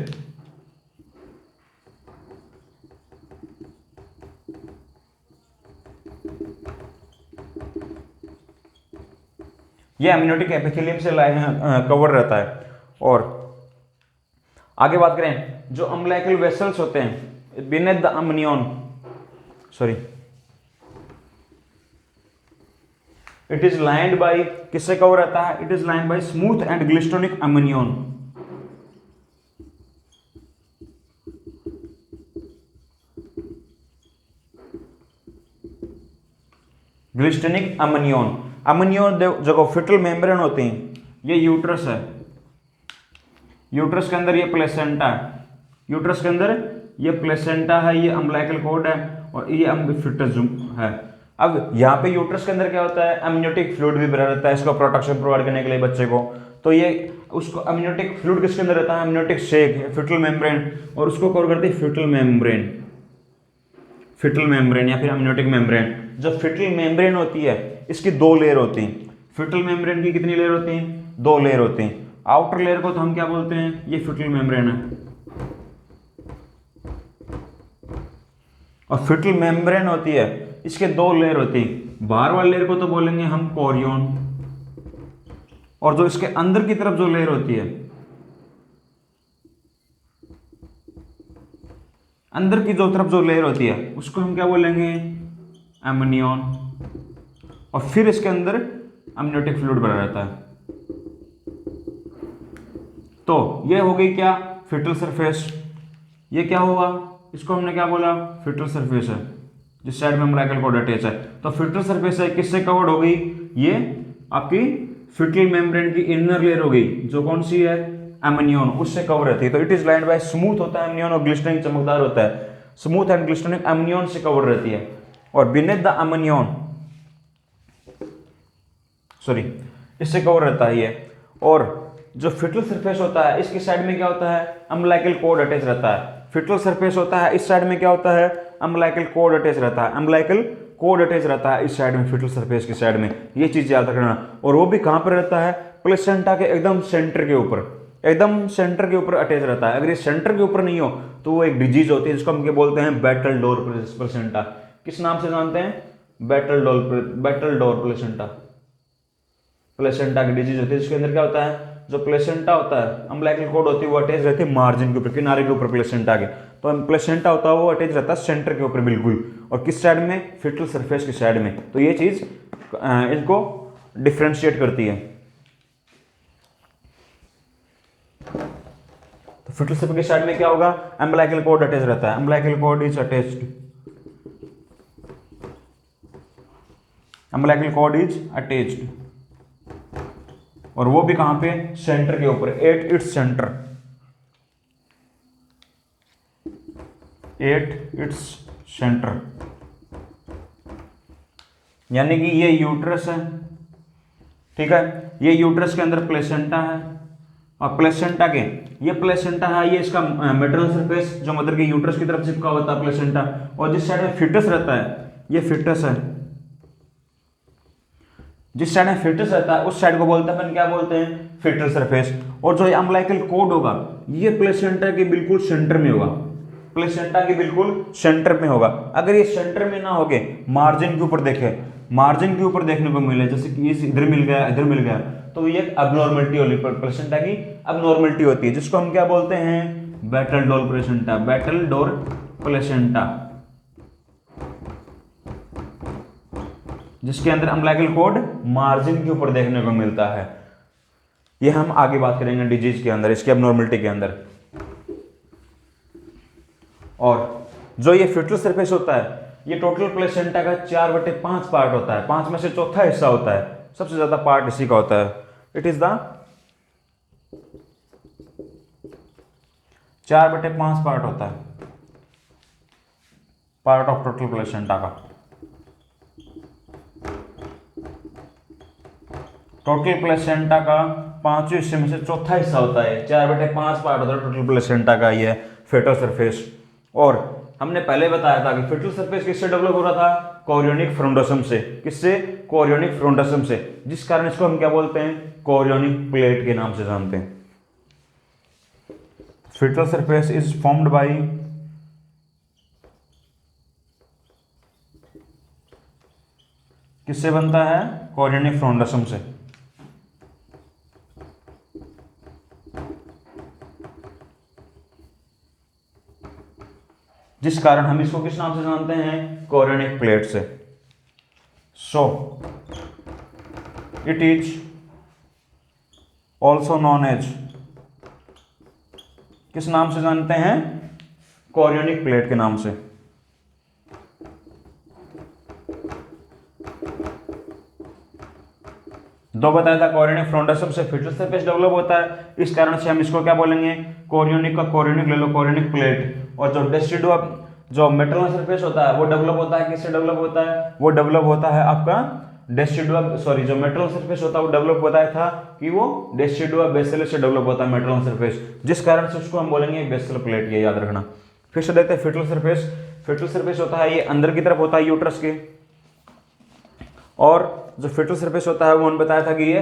ये अम्नियोटिक एपिथेलियम से कवर रहता है। और आगे बात करें, जो अम्बिलिकल वेसल्स होते हैं beneath the amnion, sorry, it is lined by, किससे कवर रहता है, it is lined by smooth and glistening amnion. Glistening amnion, amnion जो फिटल मेम्ब्रेन होते हैं, ये यूट्रस है, यूट्रस के अंदर ये प्लेसेंटा है, यूट्रस के अंदर ये प्लेसेंटा है, ये अम्बिलिकल कॉर्ड है और ये फिटस है। अब यहाँ पे यूट्रस के अंदर क्या होता है, अम्नियोटिक फ्लूइड भी भरा रहता है इसको प्रोटेक्शन प्रोवाइड करने के लिए बच्चे को। तो ये उसको अम्नियोटिक फ्लूइड किसके अंदर रहता है, अम्नियोटिक शेक, फिटल मेम्ब्रेन, और उसको कवर करती है फिटल मेम्ब्रेन, फिटल मेम्ब्रेन या फिर अम्नियोटिक मेम्ब्रेन। जो फिटल मेम्ब्रेन होती है इसकी दो लेयर होती हैं। फिटल मेम्ब्रेन की कितनी लेयर होती हैं, दो लेयर होती हैं। आउटर लेयर को तो हम क्या बोलते हैं, ये फिटल मेम्ब्रेन है, और फिटल मेम्ब्रेन होती है इसके दो लेयर होती हैं। बाहर वाली लेयर को तो बोलेंगे हम कोरियन, और जो इसके अंदर की तरफ जो लेयर होती है, अंदर की जो तरफ जो लेयर होती है उसको हम क्या बोलेंगे, एमनियन। और फिर इसके अंदर अम्नियोटिक फ्लूइड भरा रहता है। तो ये हो गई क्या, फिटल सरफेस। ये क्या होगा, इसको हमने क्या बोला, फिटल सरफेस है। जिस साइड में अम्बिलिकल कॉर्ड अटैच है। तो फिटल सरफेस है किससे कवर्ड हो गई, ये आपकी फिटल मेम्ब्रेन की इनर लेयर हो गई, जो कौन सी है, एमनियन, उससे कवर रहती है। तो it is lined by smooth होता है एमनियन और ग्लिस्टरिंग चमकदार होता है, स्मूथ एंड ग्लिस्टरिंग एमनियन से कवर रहती है। और बिनेथ द एमनियन, सॉरी, इससे कवर रहता है ये। और जो फिटल सरफेस होता है इसकी साइड में क्या होता है, अम्बिलिकल कॉर्ड अटैच रहता है। फिटल सरफेस होता है, इस साइड में क्या होता है, अम्बिलिकल कॉर्ड अटैच रहता है, अम्बिलिकल कॉर्ड अटैच रहता है इस साइड में, फिटल सरफेस की साइड में। ये चीज याद रखना। और वो भी कहां पर रहता है, प्लेसेंटा के एकदम सेंटर के ऊपर, एकदम सेंटर के ऊपर अटैच रहता है। अगर ये सेंटर के ऊपर नहीं हो तो वो एक डिजीज होती है जिसको हम क्या बोलते हैं, बैटल डोर प्लेसेंटा। किस नाम से जानते हैं, बैटल डोर प्लेसेंटा। प्लेसेंटा की डिजीज होती है जिसके अंदर क्या होता है, जो प्लेसेंटा होता है, अम्बिलिकल कॉर्ड होती है वो अटैच रहती है मार्जिन के ऊपर, किनारे के ऊपर प्लेसेंटा के। तो प्लेसेंटा होता है वो अटैच रहता है सेंटर के ऊपर बिल्कुल, और किस साइड में, फिटल सरफेस की साइड में। तो ये चीज इनको डिफ्रेंशिएट करती है। तो फिटल सरफेस की साइड में क्या होगा, अम्बिलिकल कॉर्ड अटैच रहता है, umbilical cord is attached, umbilical cord is attached, और वो भी कहां पे, सेंटर के ऊपर, at its center, at its center. यानी कि ये यूट्रस है, ठीक है, ये यूट्रस के अंदर प्लेसेंटा है, और प्लेसेंटा के, ये प्लेसेंटा है, ये इसका मेटरनल सरफेस जो मदर के यूट्रस की तरफ चिपका होता है प्लेसेंटा, और जिस साइड में फिटस रहता है, ये फिटस है, जिस साइड में फिटस रहता है उस साइड को बोलते हैं अपन, क्या बोलते हैं, फिटल सरफेस। और जो अम्बिलिकल कॉर्ड होगा ये प्लेसेंटा के बिल्कुल सेंटर में होगा, प्लेसेंटा के बिल्कुल सेंटर में होगा। अगर ये सेंटर में ना होगे, मार्जिन के ऊपर देखे, मार्जिन के ऊपर देखने को मिले, जैसे कि इधर मिल गया, इधर मिल गया, तो ये अबनॉर्मलिटी होगी, प्लेसेंटा की अबनॉर्मलिटी होती है, जिसको हम क्या बोलते हैं, battle door placenta, battle door placenta, जिसके अंदर अम्बिलिकल कॉर्ड मार्जिन के ऊपर देखने को मिलता है। ये हम आगे बात करेंगे डिजीज के अंदर, इसके अबनॉर्मलिटी के अंदर। और जो ये फिटल सरफेस होता है, ये टोटल प्लेसेंटा का 4/5 पार्ट होता है, 5 में से चौथा हिस्सा होता है, सबसे ज्यादा पार्ट इसी का होता है। इट इज द 4/5 पार्ट होता है, पार्ट ऑफ टोटल प्लेसेंटा का। टोटल प्लेसेंटा का 5वें हिस्से में से चौथा हिस्सा होता है, 4/5 पार्ट होता है टोटल प्लेसेंटा का ये फिटल सरफेस। और हमने पहले बताया था कि फिटल सरफेस किससे डेवलप हो रहा था, कोरियोनिक फ्रोंडोसम से। किससे, कोरियोनिक फ्रोंडोसम से, जिस कारण इसको हम क्या बोलते हैं, कोरियोनिक प्लेट के नाम से जानते हैं। Fetal surface is formed by किससे बनता है, कोरियोनिक फ्रोंडोसम से। जिस कारण हम इसको किस नाम से जानते हैं, कोरियोनिक प्लेट से। So it is also known as, किस नाम से जानते हैं, कोरियोनिक प्लेट के नाम से। दो बताया था, कोरियोनिक फ्रोंडोसम से फिटल सरफेस डेवलप होता है, इस कारण से हम इसको क्या बोलेंगे, कोरियोनिक का कोरियोनिक ले लो, कोरियोनिक प्लेट। और जो डेसिडुआ, जो मेटरनल सरफेस होता है वो डेवलप होता है, किससे डेवलप होता है, वो डेवलप होता है आपका डेसिडुआ, सॉरी, जो मेटरनल सरफेस होता है वो डेवलप होता था कि वो डेसिडुआ बेसिलस से डेवलप होता है मेटरनल सरफेस, जिस कारण से उसको हम बोलेंगे बेसिल प्लेट, ये याद रखना। फिर से देखते हैं फिटल सरफेस। फिटल सरफेस होता है ये अंदर की तरफ होता है यूट्रस के, और जो फिटल सरफेस होता है वो हमने बताया था कि ये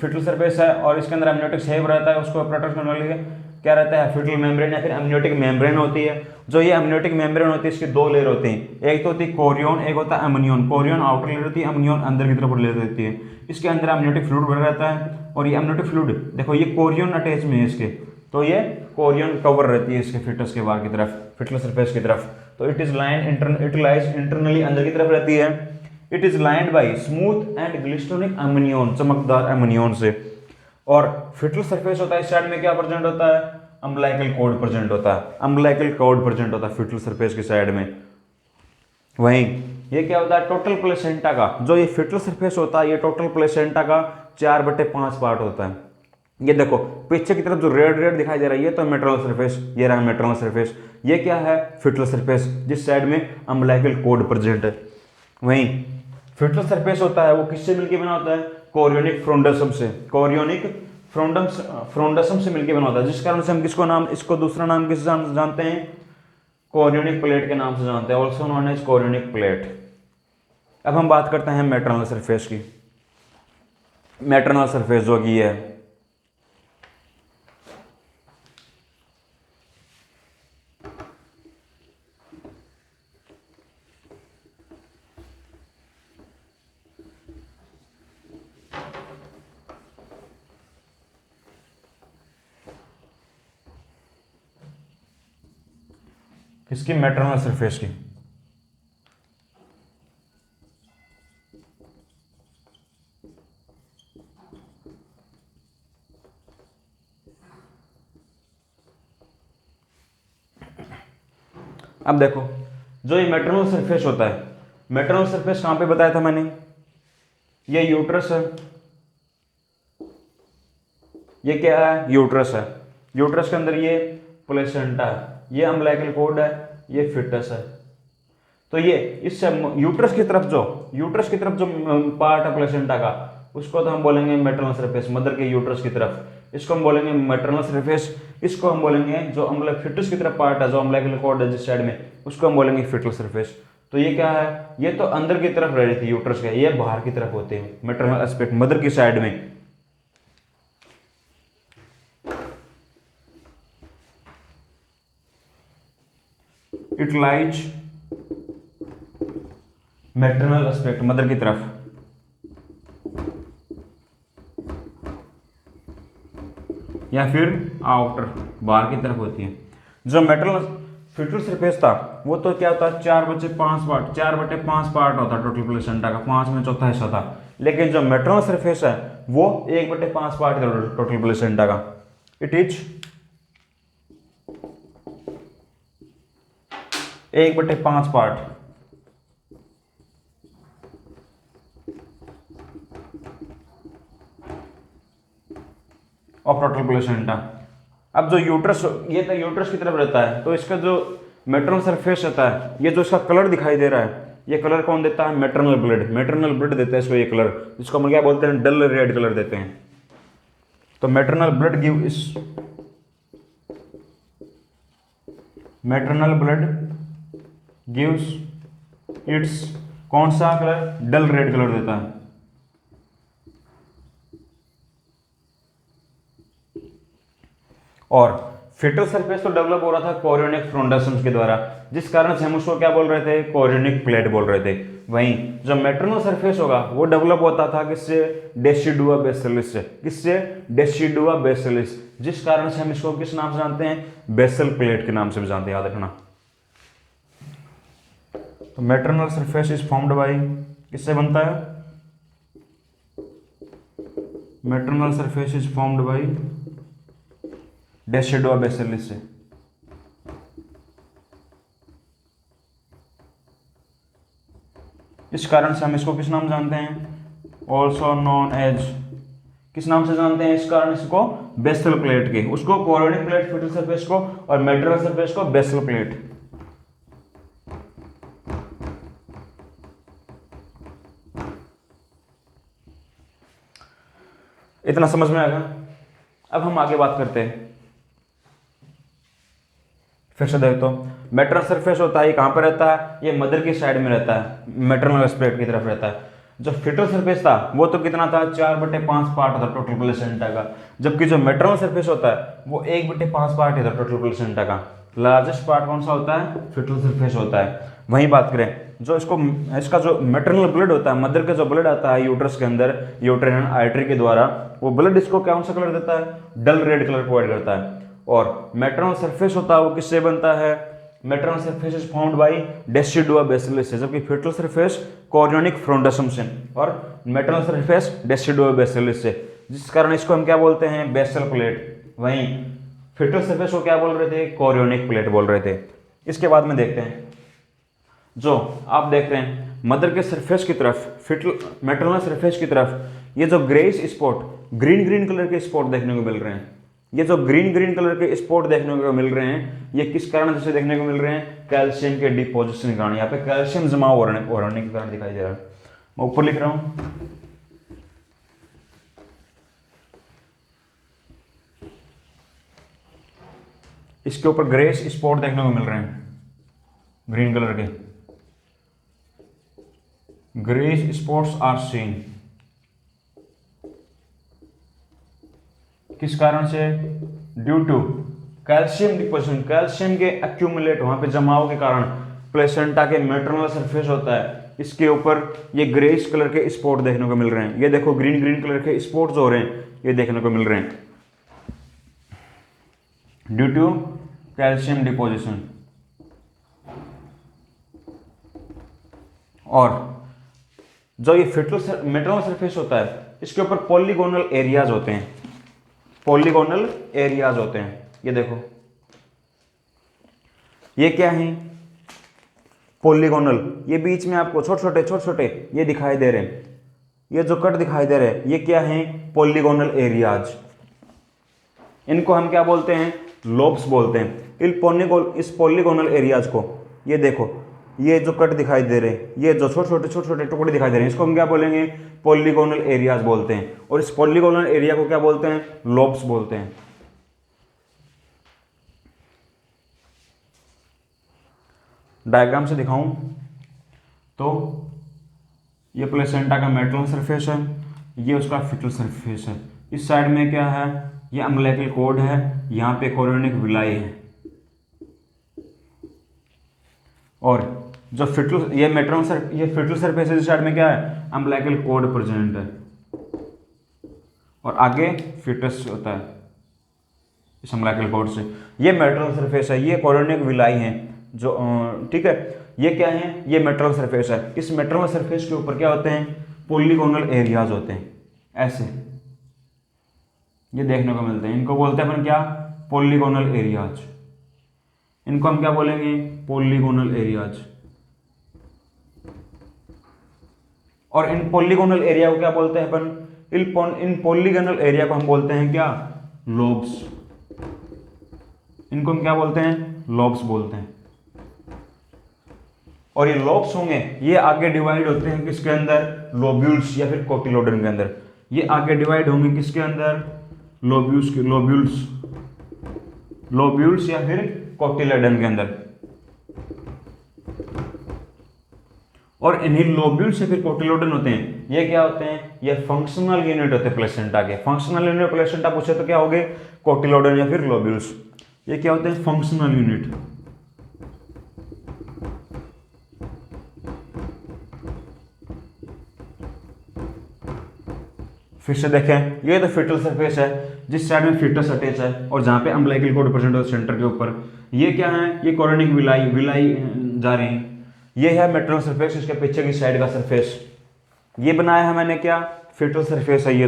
फिटल सरफेस है और इसके अंदर एमनियोटिक सेव रहता है, उसको प्रोटेक्ट करने के लिए क्या रहता है, फिटल मेम्ब्रेन या फिर एमनियोटिक मेम्ब्रेन होती है। जो ये एमनियोटिक मेम्ब्रेन होती है इसकी दो लेयर होती हैं, एक तो होती है कोरियन, एक होता है एमनियन। कोरियन आउटर लेयर होती है, एमनियन अंदर की तरफ लेयर रहती है। इसके अंदर एमनियोटिक फ्लूइड भरा रहता है, और ये एमनियोटिक फ्लूइड देखो ये कोरियन अटैच में है इसके, तो ये कोरियन कवर रहती है इसके फिटस के बाहर की तरफ, फिटल सरफेस की तरफ। तो इट इज लाइज इंटरनली अंदर की तरफ रहती है। It is lined by smooth and glistening amnion, चमकदार एमनियन से। और फिटल सरफेस होता है इस साइड में क्या प्रेजेंट होता है, अम्बिलिकल कॉर्ड प्रेजेंट होता है, अम्बिलिकल कॉर्ड प्रेजेंट होता है फिटल सरफेस की साइड में। वहीं ये क्या होता है टोटल प्लेसेंटा का, जो ये फिटल सरफेस होता है ये टोटल प्लेसेंटा का 4/5 पार्ट होता है। ये देखो पीछे की तरफ जो रेड रेड दिखाई दे रहा है ये तो मेटरनल सरफेस, ये रहा मेटरनल सरफेस, ये क्या है फिटल सरफेस जिस साइड में अम्बिलिकल कॉर्ड प्रेजेंट है। वहीं फिटल सरफेस होता है वो किससे मिलकर बना होता है, कोरियोनिक फ्रोंडसम से, कोरियोनिक फ्रोंडसम से मिलकर बना होता है, जिस कारण से हम किसको नाम, इसको दूसरा नाम किस जानते हैं, कोरियोनिक प्लेट के नाम से जानते हैं, also known as chorionic plate. अब हम बात करते हैं मेटरनल सरफेस की। मेटरनल सरफेस जो की है किसकी, मेटरनल सरफेस की। अब देखो जो ये मेटरनल सरफेस होता है, मेटरनल सरफेस कहां पे बताया था मैंने, ये यूट्रस है, ये क्या है यूट्रस है, यूट्रस के अंदर ये प्लेसेंटा है, ये अम्बिलिकल कॉर्ड है, ये फिटस है। तो ये इससे यूट्रस की तरफ जो पार्ट है प्लेसेंटा का उसको तो हम बोलेंगे मेटरनल सरफेस, मदर के यूट्रस की तरफ इसको हम बोलेंगे मेटरनल सरफेस, इसको हम बोलेंगे जो फिटस की तरफ पार्ट है जो अम्बिलिकल कॉर्ड है जिस साइड में उसको हम बोलेंगे फिटल सरफेस। तो ये क्या है, ये तो अंदर की तरफ रह रही थी यूट्रस के, ये बाहर की तरफ होते हैं मेटरनल एस्पेक्ट मदर की साइड में। It lies maternal aspect mother की तरफ, या फिर आउटर बाहर की तरफ होती है। जो मैटरनल फिटल सरफेस था वो तो क्या होता है 4/5 पार्ट होता है टोटल प्लेसेंटा का, 5 में चौथा हिस्सा था। लेकिन जो मैटरनल सरफेस है वो 1/5 पार्ट है टोटल प्लेसेंटा का। It is 1/5 part of total placenta. अब जो यूट्रस, ये तो यूट्रस की तरफ रहता है तो इसका जो मेटरनल सरफेस रहता है, ये जो इसका कलर दिखाई दे रहा है ये कलर कौन देता है, मेटरनल ब्लड, मेटरनल ब्लड देता है इसको ये कलर, इसको हम क्या बोलते हैं डल रेड कलर देते हैं। तो मेटरनल ब्लड गिव इस मेटरनल ब्लड गिव्स इट्स कौन सा कलर, डल रेड कलर देता है। और फिटल सरफेस तो डेवलप हो रहा था कोरियोनिक फ्रोंडसम्स के द्वारा, जिस कारण से हम उसको क्या बोल रहे थे, कोरियोनिक प्लेट बोल रहे थे। वहीं जो मेटरनल सरफेस होगा वो डेवलप होता था किससे, डेसिडुआ बेसिलिस से, किससे, डेसिडुआ बेसिलिस, जिस कारण से हम इसको किस नाम से जानते हैं, बेसल प्लेट के नाम से भी जानते हैं, याद रखना। तो maternal surface is formed by, किससे बनता है, maternal surface is formed by decidua basalis से। इस कारण से हम इसको किस नाम जानते हैं, ऑल्सो नोन एज, किस नाम से जानते हैं इस कारण इसको, बेसल प्लेट के, उसको कोरियोनिक प्लेट फिटल सरफेस को, और मेटरनल सरफेस को बेसल प्लेट। इतना समझ में आएगा। अब हम आगे बात करते हैं, फिर से देख तो मेटरनल सरफेस होता है ये कहां पर रहता है, ये मदर की साइड में रहता है, मेटरनल एस्पेक्ट की तरफ रहता है। जो फिटल सरफेस था वो तो कितना था, 4/5 पार्ट था टोटल प्लेसेंटा का, जबकि जो मेटरनल सरफेस होता है वो 1/5 पार्ट है टोटल प्लेसेंटा का। लार्जेस्ट पार्ट कौन सा होता है, फिटल सरफेस होता है। वहीं बात करें जो इसका जो मेटरनल ब्लड होता है, मदर का जो ब्लड आता है यूट्रस के अंदर यूट्राइन आर्टरी के द्वारा, वो ब्लड इसको कौन सा कलर देता है, डल रेड कलर प्रोवाइड करता है। और मेटरनल सरफेस होता है वो किससे बनता है, maternal surface is formed by decidua basalis से, जबकि फिटल सरफेस कोरियोनिक फ्रोंडसम से, और मेटरनल सरफेस डेसिडुआ बेसिलिस से, जिस कारण इसको हम क्या बोलते हैं, बेसल प्लेट। वहीं फिटल सरफेस को क्या बोल रहे थे, कोरियोनिक प्लेट बोल रहे थे। इसके बाद में देखते हैं जो आप देख रहे हैं मदर के सरफेस की तरफ, मैटरनल सरफेस की तरफ ये जो greyish spot, green green colour के स्पॉट देखने को मिल रहे हैं, ये जो ग्रीन ग्रीन कलर के स्पॉट देखने को मिल रहे हैं, ये किस कारण से देखने को मिल रहे हैं? कैल्शियम के डिपोजिशन के कारण। यहाँ पे कैल्शियम जमा होने के कारण दिखाई दे रहा है। मैं ऊपर लिख रहा हूं, इसके ऊपर ग्रेस स्पॉट देखने को मिल रहे हैं, ग्रीन कलर के ग्रेस स्पॉट्स आर सीन। किस कारण से? Due to calcium deposition, calcium के एक्यूमुलेट, वहां पे जमाव के कारण प्लेसेंटा के मैटरनल सरफेस होता है, इसके ऊपर ये ग्रेइश कलर के स्पॉट देखने को मिल रहे हैं। ये देखो ग्रीन ग्रीन कलर के स्पॉट्स हो रहे हैं, ये देखने को मिल रहे हैं ड्यू टू कैल्शियम डिपोजिशन। और जो ये मैटरनल सरफेस होता है, इसके ऊपर पॉलीगोनल एरियाज होते हैं, पॉलीगोनल एरियाज होते हैं। ये देखो ये क्या है? पॉलीगोनल। ये बीच में आपको छोटे छोटे ये दिखाई दे रहे हैं, ये जो कट दिखाई दे रहे हैं, ये क्या है? Polygonal areas. इनको हम क्या बोलते हैं? लोब्स बोलते हैं। इस पॉलीगोनल एरियाज को, ये देखो ये जो कट दिखाई दे रहे हैं, ये जो छोटे छोटे टुकड़े दिखाई दे रहे हैं, इसको हम क्या बोलेंगे? पॉलीगोनल एरियाज बोलते हैं। और इस पॉलीगोनल एरिया को क्या बोलते हैं? लोब्स बोलते हैं। डायग्राम से दिखाऊं तो ये प्लेसेंटा का मैटरनल सरफेस है, ये उसका फिटल सरफेस है। इस साइड में क्या है? ये अम्बिलिकल कॉर्ड है, यहाँ पे कोरियोनिक विलाई है। और जो फिटल ये मैटरनल ये फिटल सरफेस इस साइड में क्या है? अम्बिलिकल कॉर्ड प्रेजेंट है, और आगे फिटस होता है इस अम्बिलिकल कॉर्ड से। ये मैटरनल सरफेस है, ये कोरियोनिक विलाई है जो ठीक है। ये क्या है? ये मैटरनल सरफेस है। इस मैटरनल सरफेस के ऊपर क्या होते हैं? पॉलीगोनल एरियाज होते हैं, ऐसे ये देखने को मिलते हैं। इनको बोलते हैं अपन क्या? Polygonal areas. इनको हम क्या बोलेंगे? Polygonal areas. और इन पॉलीगोनल एरिया को क्या बोलते हैं अपन? इन पॉलीगोनल एरिया को हम बोलते हैं क्या? लोब्स। इनको हम क्या बोलते हैं? लोब्स बोलते हैं। और ये लोब्स होंगे, ये आगे डिवाइड होते हैं किसके अंदर? लोब्यूल्स या फिर कोटिलोडन के अंदर। ये आगे डिवाइड होंगे किसके अंदर? लोब्यूल्स या फिर कोटिलोडन के अंदर। और इन्हीं लोब्यूल्स या फिर कोटिलोडन होते हैं, ये क्या होते हैं? ये फंक्शनल यूनिट होते हैं प्लेसेंटा के। फंक्शनल यूनिट प्लेसेंटा पूछे तो क्या हो गए? कोटिलोडन या फिर लोब्यूल्स। ये क्या होते हैं? Functional unit. फिर से देखें, ये तो फिटल सरफेस है, जिस साइड में फिटस अटैच है और जहां पे अम्बिलिकल कॉर्ड प्रेजेंट है सेंटर के ऊपर। ये क्या है? ये कोरियोनिक विलाई जा रही है। ये है मैटरनल सरफेस, इसके पीछे की साइड का सरफेस। ये बनाया है मैंने क्या? फिटल सरफेस है। ये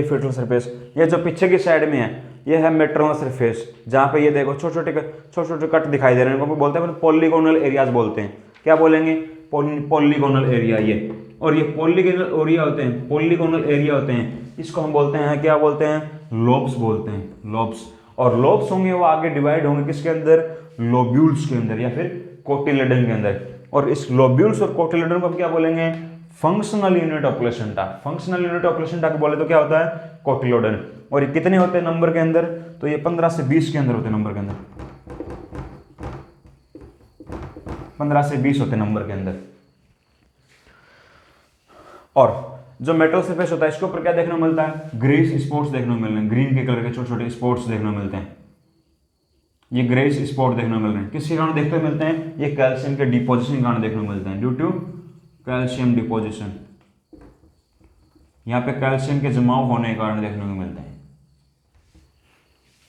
फिटल सरफेस। ये जो पीछे की साइड में है, ये है मैटरनल सरफेस, जहां पे ये देखो छोटे छोटे कट दिखाई दे रहे हैं, इनको बोलते हैं पॉलीगोनल एरियाज बोलते हैं। क्या बोलेंगे? Polygonal area. ये और ये पॉलीगोनल एरिया होते हैं, पॉलीगोनल एरिया होते हैं, इसको हम बोलते हैं क्या बोलते हैं? लोब्स बोलते हैं, लोब्स। और लोब्स होंगे वो आगे डिवाइड होंगे किसके अंदर? लोब्यूल्स के अंदर या फिर कोटिलेडन के अंदर। और इस लोब्यूल्स और कोटिलेडन को हम क्या बोलेंगे? Functional unit of placenta. Functional unit of placenta को बोले तो क्या होता है? कोटिलोडन। और ये कितने होते हैं नंबर के अंदर? तो ये 15 से 20 के अंदर होते हैं, नंबर के अंदर 15 से 20 होते हैं नंबर के अंदर। और जो मेटल सरफेस होता है, इसके ऊपर क्या देखने को मिलता है? ग्रेस स्पॉट्स देखने को मिल रहे हैं, ग्रीन के कलर के छोटे छोटे स्पॉट्स देखने को मिलते हैं। ये ग्रेस स्पॉट देखने को मिल रहे हैं, किसके कारण देखने को मिलते हैं? ये कैल्शियम के डिपोजिशन के कारण देखने को मिलते हैं, ड्यू टू कैल्शियम डिपोजिशन। यहाँ पे कैल्शियम के जमाव होने के कारण देखने को मिलते हैं।